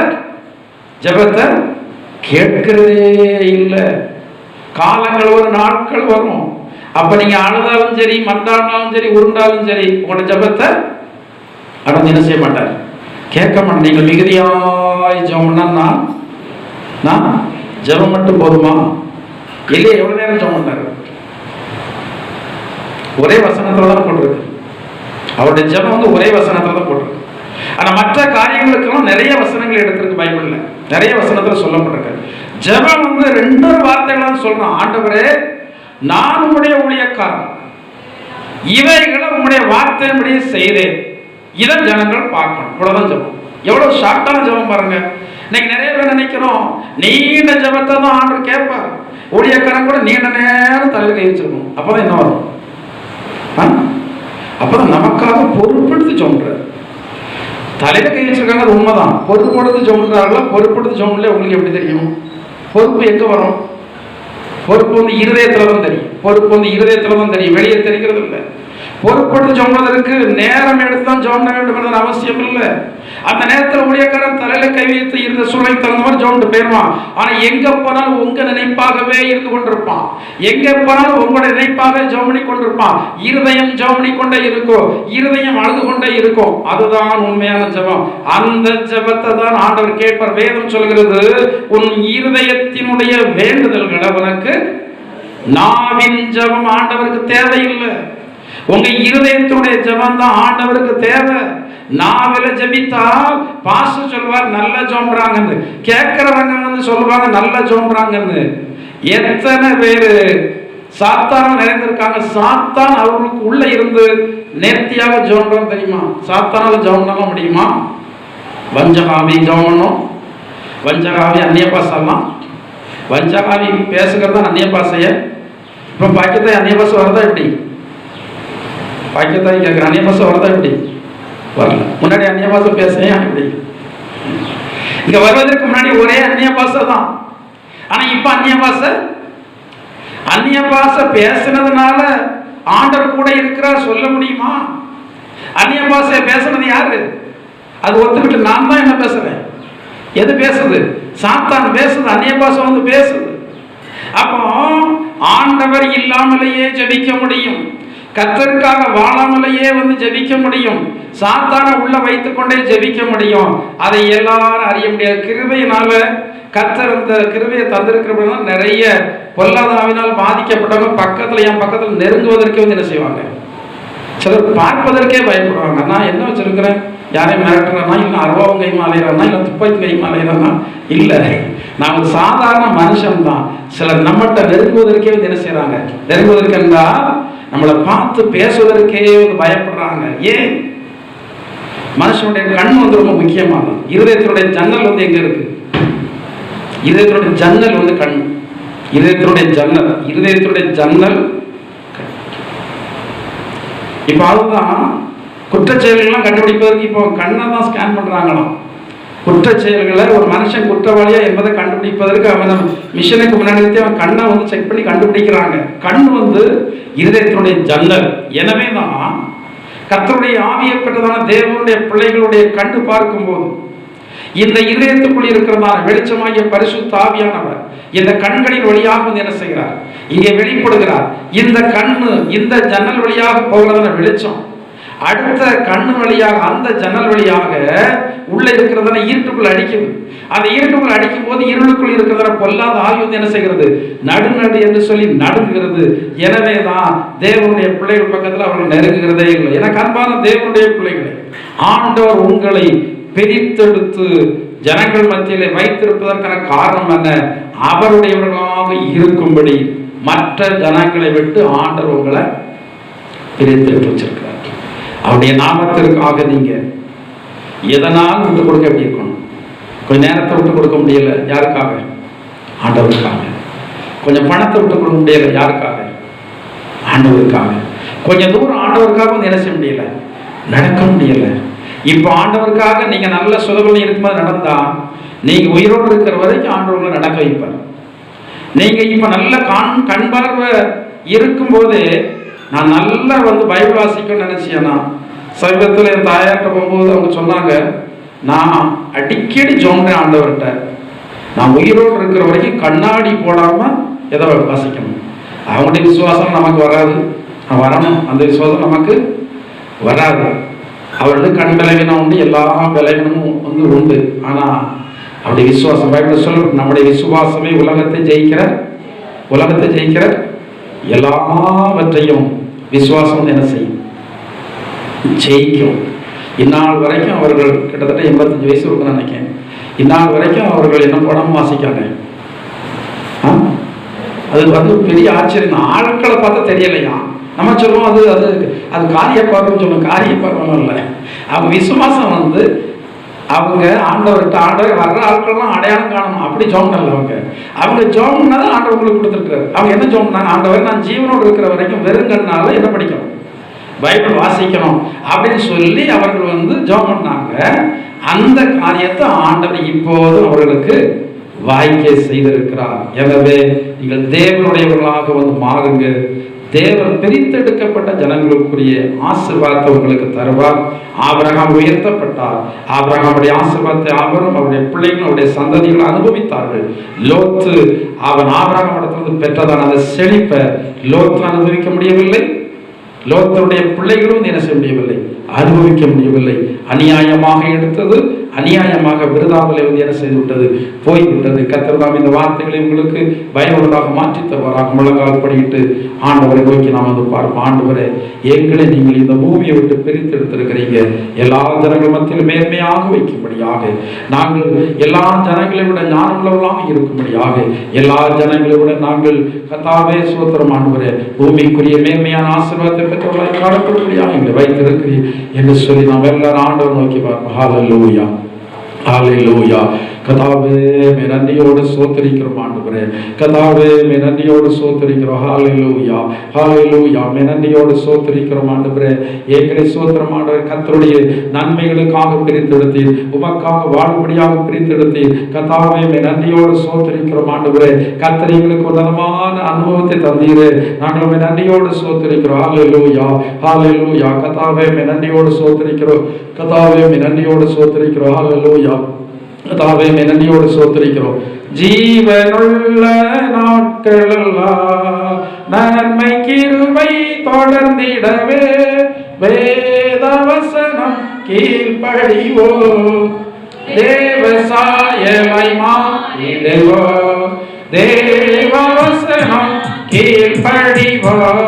கேட்கிறதே இல்லை. காலங்கள் ஒரு நாட்கள் வரும், அப்ப நீங்க அழுதாலும் சரி, மண்டாலும் சரி, உருண்டாலும் சரி, உங்களோட ஜெபத்தை அடைஞ்சு என்ன செய்ய மாட்டார், கேட்க மாட்டேன். நீங்கள் மிகுதியாய் ஜெபம்னா நான் ஜெபம் மட்டும் போதுமா? இல்லையே, எவ்வளவு நேரம் ஜெபம் பண்ணாரு? ஒரே வசனத்துல தான் போட்டிருக்கு. அவருடைய ஜெபம் ஒரே வசனத்துல தான் போட்டிருக்கு. ஆனா மற்ற காரியங்களுக்கெல்லாம் நிறைய வசனங்கள் எடுத்திருக்கு பைபிள்ல, நிறைய வசனத்துல சொல்லப்பட்டிருக்கு. ஜெபம் ரெண்டு வார்த்தைகள் சொல்றான். ஆண்டவரே, நான் உம்முடைய ஊழியக்காரன், இவைகளை உம்முடைய வார்த்தையின்படியே செய்தேன், இதை ஜனங்கள் பார்க்கணும். இவ்வளவுதான் ஜெபம். எவ்வளவு ஷார்ட்டான ஜெபம் பாருங்க. இன்னைக்கு நிறைய பேர் நினைக்கிறோம் நீண்ட ஜெபத்தை தான் ஆண்டவர் கேட்பார். ஊழியக்காரன் கூட நீண்ட நேரம் தலையில் கை வச்சிருக்கணும். அப்பதான் என்ன வரும்? அப்பதான் நமக்காக பொறுப்பெடுத்து ஜெபம்ன்றார். தலையில கை வச்சிருக்காங்க, அது உண்மைதான். பொறுப்படுத்து ஜெபம்ன்றார்களா, பொறுப்படுத்து ஜெபம்ல உங்களுக்கு எப்படி தெரியும்? பொறுப்பு எங்க வரும்? பொறுப்பு இருதயத்துல தான் தெரியும். பொறுப்பு இருதயத்துல தான் தெரியும், வெளியே தெரிகிறது இல்லை. பொறுப்பட்டு ஜோம்னதற்கு நேரம் எடுத்துதான் ஜோம் பண்ண வேண்டும் என்ற அவசியம் இல்லை. அந்த நேரத்தில் ஊழியக்காரன் தலையில கை வைத்து இருந்த சூழலை தகுந்த மாதிரி ஜோம் போயிடுவான். ஆனா எங்க போனாலும் உங்க நினைப்பாகவே இருந்து கொண்டிருப்பான். எங்க போனாலும் உங்களுடைய நினைப்பாக ஜோம் பண்ணி கொண்டிருப்பான். இருதயம் ஜோம் பண்ணி கொண்டே இருக்கும், இருதயம் அழுது கொண்டே இருக்கும். அதுதான் உண்மையான ஜெபம். அந்த ஜெபத்தை தான் ஆண்டவர் கேட்பார். வேதம் சொல்கிறது, உன் இருதயத்தினுடைய வேண்டுதல்களை உனக்கு நாவின் ஜெபம் ஆண்டவருக்கு தேவையில்லை. உங்க இருதயத்துடைய ஜெபம் தான் ஆண்டவருக்கு தேவை. நாவில ஜெபித்தால் பாஸ்டர் சொல்வார் நல்ல ஜோம்பறாங்கன்னு, கேட்கிறவங்க வந்து சொல்லுவாங்க நல்ல ஜோம்பறாங்கன்னு. எத்தனை பேரு சாத்தான் நிறைந்திருக்காங்க. சாத்தான் அவர்களுக்கு உள்ள இருந்து நேர்த்தியாக ஜோம்பறான் தெரியுமா? சாத்தானால ஜெபம் பண்ண முடியுமா? வஞ்சகாவி ஜெபம் பண்ணும். வஞ்சகாவி அந்நிய பாசெல்லாம் வஞ்சகாவி பேசுகிறதா அந்நிய பாசைய. இப்போ பாக்கியத்தாய் அந்நிய பாசை வரதா எப்படி? பாக்கியத்தாய் கேட்குற அந்நிய பாசை வரதா எப்படி? வரல. முன்னாடி அந்நிய பாசை பேசுறேன் எப்படி? இங்க வருவதற்கு முன்னாடி ஒரே அந்நிய பாசை தான். ஆனா இப்ப அந்நிய பாசை பேசுனதுனால ஆண்டவர் கூட இருக்கிறார் சொல்ல முடியுமா? அந்நிய பாசை பேசுனது யாரு? அது ஒத்துக்கிட்டு நான் தான் என்ன பேசுறேன். எது பேசுது? சாத்தான் பேசுது. அந்நிய பாசை வந்து பேசுது. அப்போ ஆண்டவர் இல்லாமலேயே ஜெபிக்க முடியும். கர்த்தருக்காக வாழாமலேயே வந்து ஜெபிக்க முடியும். சாத்தான உள்ள வைத்துக் கொண்டே ஜெபிக்க முடியும். அதை எல்லாரும் அறிய முடியாது. கிருபையினால கர்த்தர் அந்த கிருபையை தந்திருக்கிறவங்க நிறைய பொல்லாதாவினால் பாதிக்கப்பட்டவங்க என் பக்கத்தில் நெருங்குவதற்கே வந்து என்ன செய்வாங்க? சிலர் பார்ப்பதற்கே பயப்படுவாங்க. நான் என்ன வச்சிருக்கிறேன், யாரையும் மிரட்டுறேன்னா, இல்லை அருவாவும் கைமா அலையிறானா, இல்லை துப்பாக்கி கைமா அலையிறானா? இல்லை, நான் ஒரு சாதாரண மனுஷன் தான். சிலர் நம்மகிட்ட நெருங்குவதற்கே வந்து என்ன செய்யறாங்க? நெருங்குவதற்கு என்றால் நம்மளை பார்த்து பேசுவதற்கே வந்து பயப்படுறாங்க. ஏன்? மனுஷனுடைய கண் வந்து ரொம்ப முக்கியமானது. இருதயத்தினுடைய ஜன்னல் வந்து எங்க இருக்கு? இருதயத்தினுடைய ஜன்னல் வந்து கண். இருதயத்தினுடைய ஜன்னல் இப்ப அதுதான் குற்றச்செயல்கள்லாம் கண்டுபிடிப்பதற்கு இப்போ கண்ணை தான் ஸ்கேன் பண்றாங்களாம். குற்றச்செயல்களை ஒரு மனுஷன் குற்றவாளியா என்பதை கண்டுபிடிப்பதற்கு அவன் மிஷனுக்கு முன்னாடி அவன் கண்ணை வந்து செக் பண்ணி கண்டுபிடிக்கிறாங்க. கண் வந்து இருதயத்தினுடைய ஜன்னல். எனவே தான் கர்த்தருடைய ஆவியப்பட்டதான தேவனுடைய பிள்ளைகளுடைய கண்டு பார்க்கும்போது இந்த இதயத்துக்குள் இருக்கிறதான வெளிச்சமாகிய பரிசுத்த ஆவியானவர் இந்த கண்களின் வழியாக வந்து என்ன செய்கிறார்? இங்கே வெளிப்படுகிறார். இந்த கண்ணு இந்த ஜன்னல் வழியாக போகிறதான வெளிச்சம் அடுத்த கண்ணு வழியாக அந்த ஜன்னல் வழியாக உள்ள இருக்கிறதான இருட்டுக்குள் அடிக்குது. அந்த இருட்டுக்குள் அடிக்கும் போது இருளுக்குள் இருக்கிறதான பொல்லாத ஆவி வந்து என்ன செய்கிறது? நடு என்று சொல்லி நடுங்குகிறது. எனவே தான் தேவனுடைய பிள்ளைகள் பக்கத்தில் அவர்கள் நெருங்குகிறதே இல்லை. எனக்கு அன்பான தேவனுடைய பிள்ளைகளை, ஆண்டவர் உங்களை பிரித்தெடுத்து ஜனங்கள் மத்தியிலே வைத்திருப்பதற்கான காரணம் என்ன? அவருடையவர்களாக இருக்கும்படி மற்ற ஜனங்களை விட்டு ஆண்டவர் உங்களை பிரித்தெடுத்து வச்சிருக்கிறார். அவருடைய நாமத்திற்காக நீங்க எதனால் விட்டு கொடுக்க எப்படி இருக்கணும்? கொஞ்ச நேரத்தை விட்டு கொடுக்க முடியல, யாருக்காக? ஆண்டவருக்காக. கொஞ்சம் பணத்தை விட்டு கொடுக்க முடியல, யாருக்காக? ஆண்டவருக்காக. கொஞ்சம் தூரம் ஆண்டவருக்காக வந்து என்ன செய்ய முடியல, நடக்க முடியல. இப்ப ஆண்டவருக்காக நீங்க நல்ல சுதபலம் இருக்கும்போது நடந்தா நீங்க உயிரோடு இருக்கிற வரைக்கும் ஆண்டவர்களை நடக்க வைப்பார். நீங்க இப்ப நல்ல கண் பார்வை இருக்கும்போது நான் நல்லா வந்து பைபிள் வாசிக்கணும்னு நினைச்சேன்னா, சமீபத்தில் என் தாயார்கிட்ட போகும்போது அவங்க சொன்னாங்க, நான் அடிக்கடி ஜோம்பேன் ஆண்டவர்கிட்ட, நான் உயிரோடு இருக்கிற வரைக்கும் கண்ணாடி போடாம எதை வாசிக்கணும். அவங்களுடைய விசுவாசம் நமக்கு வராது, வரணும். அந்த விசுவாசம் நமக்கு வராது. அவர்களுக்கு கண் பலவீனம் உண்டு, எல்லா பலவீனமும் வந்து உண்டு. ஆனா அப்படி விசுவாசம் பைபிள் சொல்ல, நம்முடைய விசுவாசமே உலகத்தை ஜெயிக்கிற எல்லாவற்றையும் விசுவாசம் என்ன செய்யும்? ஜெயிக்கும். இந்நாள் வரைக்கும் அவர்கள் கிட்டத்தட்ட 85 வயசு இருக்குன்னு நினைக்கிறேன். இந்நாள் வரைக்கும் அவர்கள் என்ன படம் வாசிக்காங்க. அது வந்து பெரிய ஆச்சரியம். ஆட்களை பார்த்தா தெரியலையா? நம்ம சொல்லுவோம் அது அது அது காரிய பார்வைன்னு சொல்லுவோம். காரிய பார்வை இல்லை. அவங்க விசுவாசம் வந்து அவங்க ஆண்டவர் வர்ற ஆட்கள்லாம் அடையாளம் காணணும். அப்படி ஜோம்னல அவங்க ஜோம்னாதான் ஆண்டவர் உங்களுக்கு கொடுத்துருக்காரு. அவங்க என்ன ஜோம்னாங்க? ஆண்டவர் நான் ஜீவனோடு இருக்கிற வரைக்கும் வெறுங்கண்ணால என்ன படிக்கணும்? பைபிள் வாசிக்கணும் அப்படின்னு சொல்லி அவர்கள் வந்து ஜோம் பண்ணாங்க. அந்த காரியத்தை ஆண்டவர் இப்போதும் அவர்களுக்கு வாய்க்க செய்திருக்கிறார். எனவே நீங்கள் தேவனுடையவர்களாக வந்து மாறுங்க. தேவன் பிரித்தெடுக்கப்பட்ட ஜனங்களுக்குரிய ஆசீர்வாதத்தை உங்களுக்கு தருவார். ஆபிரகாம் உயர்த்தப்பட்டார். ஆபிரகாமுடைய ஆசீர்வாதத்தை அவரும் அவருடைய பிள்ளைகளும் அவருடைய சந்ததிகள் அனுபவித்தார்கள். லோத்து அவன் ஆபிரகாமிடத்திலிருந்து பெற்றதான அந்த செழிப்பை லோத்து அனுபவிக்க முடியவில்லை. லோத்தருடைய பிள்ளைகளும் என்ன செய்ய முடியவில்லை, அனுபவிக்க முடியவில்லை. அநியாயமாக எடுத்தது அநியாயமாக விருதாவிலே என்ன செய்து விட்டது, போய்விட்டது. கர்த்தர் தாம் இந்த வார்த்தைகளை உங்களுக்கு பயனுள்ளதாக மாற்றி தருவாராக. முழங்கால் படியிட்டு ஆண்டவரை நோக்கி நாம் வந்து பார்ப்போம். ஆண்டவரே, எங்களை நீங்கள் இந்த பூமியை விட்டு பிரித்து எடுத்திருக்கிறீங்க. எல்லா ஜனங்கள் மத்தியில் மேன்மையாக வைக்கும்படியாக, நாங்கள் எல்லா ஜனங்களை விட ஞானமுள்ளவர்களாக இருக்கும்படியாக, எல்லா ஜனங்களை விட நாங்கள் கர்த்தாவே ஸ்தோத்திரம் ஆண்டவரே, பூமிக்குரிய மேன்மையான ஆசீர்வாதத்தை பெற்றவர்களாய் காணப்படும்படியாக எங்களை வைத்திருக்கிறீர் என்று சொல்லி நாம் எல்லாரும் ஆண்டவர் நோக்கி பார்ப்போம். ஹல்லேலூயா, ஹல்லேலூயா. கர்த்தாவே, மே நன்றியோடு ஸ்தோத்திரிக்கிறோம் ஆண்டவரே. கர்த்தாவே, மே நன்றியோடு ஸ்தோத்திரிக்கிறோம். ஹல்லேலூயா, ஹல்லேலூயா. மே நன்றியோடு ஸ்தோத்திரிக்கிறோம் ஆண்டவரே. எங்களை ஸ்தோத்திரம் ஆண்டவரே. கர்த்தருடைய நன்மைகளுக்காக பிரித்தெடுத்தீர், உமக்காக வாழும்படியாக பிரித்தெடுத்தீர். கர்த்தாவே, மே நன்றியோடு ஸ்தோத்திரிக்கிறோம் ஆண்டவரே. கர்த்தர் எங்களுக்கு ஒரு நலமான அனுபவத்தை தந்தீரே, நாங்கள் மே நன்றியோடு ஸ்தோத்திரிக்கிறோம். ஹல்லேலூயா, ஹல்லேலூயா. கர்த்தாவே, மே நன்றியோடு ஸ்தோத்திரிக்கிறோம். கர்த்தாவே, மே நன்றியோடு ஸ்தோத்திரிக்கிறோம். ஹல்லேலூயா. கர்த்தாவே, நன்றியோடு ஸ்தோத்திரிக்கிறோம். ஜீவனுள்ள நாட்களெல்லாம் நன்மை கிருபை தொடர்ந்திடவே வேதவசனம் கீழ்ப்படிவோம், தேவசாயலை மாறிடுவோம், தேவவசனம் கீழ்ப்படிவோம்,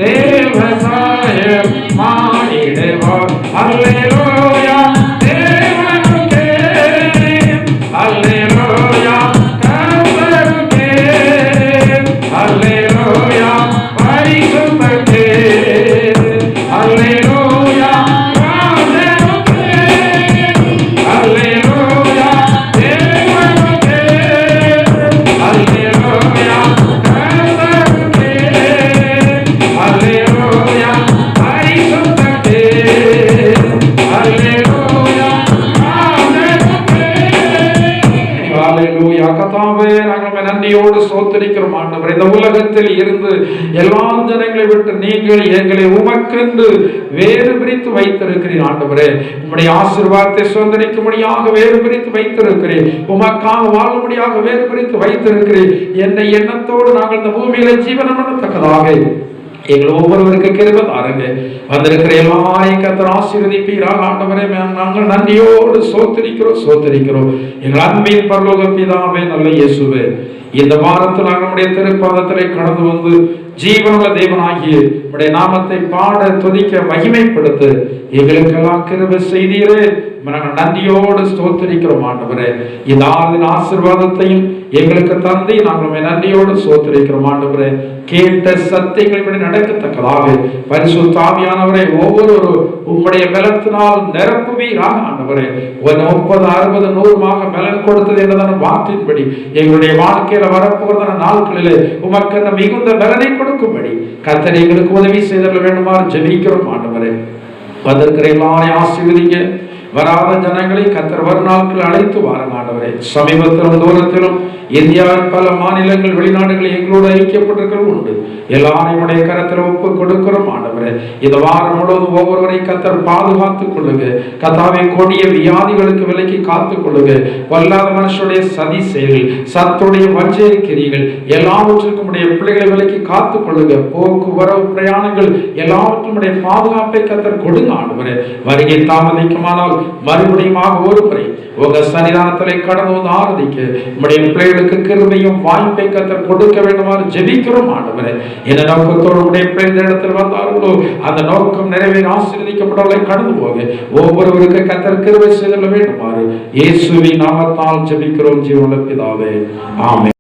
தேவசாயம் மாறிடுவோம். அல்லேலூயா, அல்லேலூயா, கர்த்தருக்கே, அல்லேலூயா, பரிசுத்தருக்கே, அல்லேலூயா, ராஜனுக்கே, அல்லேலூயா, தேவனுக்கே, அல்லேலூயா, கர்த்தருக்கே, அல்லேலூயா, பரிசுத்தருக்கே, அல்லேலூயா, ஹல்லேலூயா. கர்த்தாவே, நாங்கள் நன்றியோடு ஸ்தோத்திரிக்கிறோம் ஆண்டவரே. இந்த உலகத்தில் இருந்து எல்லா ஜனங்களை விட்டு நீங்கள் எங்களை உமக்கென்று வேறு பிரித்து வைத்திருக்கிறீர் ஆண்டவரே. உம்முடைய ஆசீர்வாதத்தை சுதந்திரிக்கும்படியாக வேறு பிரித்து வைத்திருக்கிறீர், உமக்காக வாழும்படியாக வேறு பிரித்து வைத்திருக்கிறீர். என்ற எண்ணத்தோடு நாங்கள் இந்த பூமியில ஜீவனம் பண்ணத்தக்கதாக எங்கள் ஒவ்வொருவருக்கு கிருபை தாருங்க. வந்திருக்கிற எல்லாரையும் கர்த்தர் ஆசீர்வதிப்பீராக ஆண்டவரே. நாங்கள் நன்றியோடு ஸ்தோத்திரிக்கிறோம். எங்கள் அன்பின் பரலோக பிதாவே, நல்ல இயேசுவே, இந்த வாரத்தில் நாங்கள் நம்முடைய திருப்பாதத்திலே கடந்து வந்து ஜீவனுள்ள தேவனாகிய உம்முடைய நாமத்தை பாட துதிக்க மகிமைப்படுத்த எங்களுக்கெல்லாம் கிருபை செய்தீரே. நாங்கள் நன்றியோடு ஸ்தோத்திரிக்கிறோம் ஆண்டவரே. இந்த ஆசீர்வாதத்தையும் எங்களுக்கு தந்தை நாங்கள் நன்றியோடு ஸ்தோத்திரிக்கிறோம் ஆண்டவரே. கேட்ட சத்தியங்களின்படி நடக்கத்தக்கதாக பரிசுத்த ஆவியானவரே ஒவ்வொரு உம்முடைய பலத்தினால் நிரப்புவீராக ஆண்டவரே. 30, 60, 100 பலன் கொடுத்தது என்றதான வார்த்தையின்படி எங்களுடைய வாழ்க்கையில வரப்போறதான நாட்களிலே உமக்கு மிகுந்த பலனை கொடுக்கும்படி கர்த்தர் எங்களுக்கு உதவி செய்தல் வேண்டுமாறு ஜெபிக்கிறோம் ஆண்டவரே. வந்திருக்கிற எல்லாரையும் ஆசீர்வதிங்க. வராத ஜனங்களை கர்த்தர் வரும் நாட்கள் அழைத்து வாருங்க ஆண்டவரே. சமீபத்திலும் தூரத்திலும் இந்தியாவின் பல மாநிலங்கள் வெளிநாடுகளில் எங்களோடு ஐக்கியப்பட்டிருக்கிறது உண்டு. எல்லாரையும் உடைய கரத்தில் ஒப்பு கொடுக்கிறோம் ஆண்டவரே. இந்த வாரம் முழுவதும் ஒவ்வொருவரை கர்த்தர் பாதுகாத்துக் கொள்ளுங்க. கர்த்தாவே, கொடிய வியாதிகளுக்கு விலக்கி காத்துக் கொள்ளுங்க. வல்லாத மனுஷனுடைய சதி செயல்கள், சத்துடைய வஞ்சை கிரிகள் எல்லாவற்றுக்கும் உடைய பிள்ளைகளை விலக்கி காத்துக் கொள்ளுங்க. போக்குவரவு பிரயாணங்கள் எல்லாவற்றும் உடைய பாதுகாப்பை கர்த்தர் கொடுங்க ஆண்டவரே. வருகை தாமதிக்குமானால் மறுபடியும் ஒரு முறை உங்க சன்னிதானத்திலே கடந்து வந்து ஆராதிக்க உம்முடைய பிள்ளைகளுக்கு கிருபையும் வாய்ப்பை கர்த்தர் கொடுக்க வேண்டுமாறு ஜெபிக்கிறோம் ஆண்டவரே. என்ன நோக்கத்தோடு உடைய பிள்ளைகள் இடத்தில் வந்தார்களோ அந்த நோக்கம் நிறைவேற ஆசீர்வதிக்கப்பட்டவர்களை கடந்து போக ஒவ்வொருவருக்கு கர்த்தர் கிருபை செய்தல் வேண்டுமாறு இயேசுவின் நாமத்தால் ஜெபிக்கிறோம் ஜீவனுள்ள பிதாவே, ஆமென்.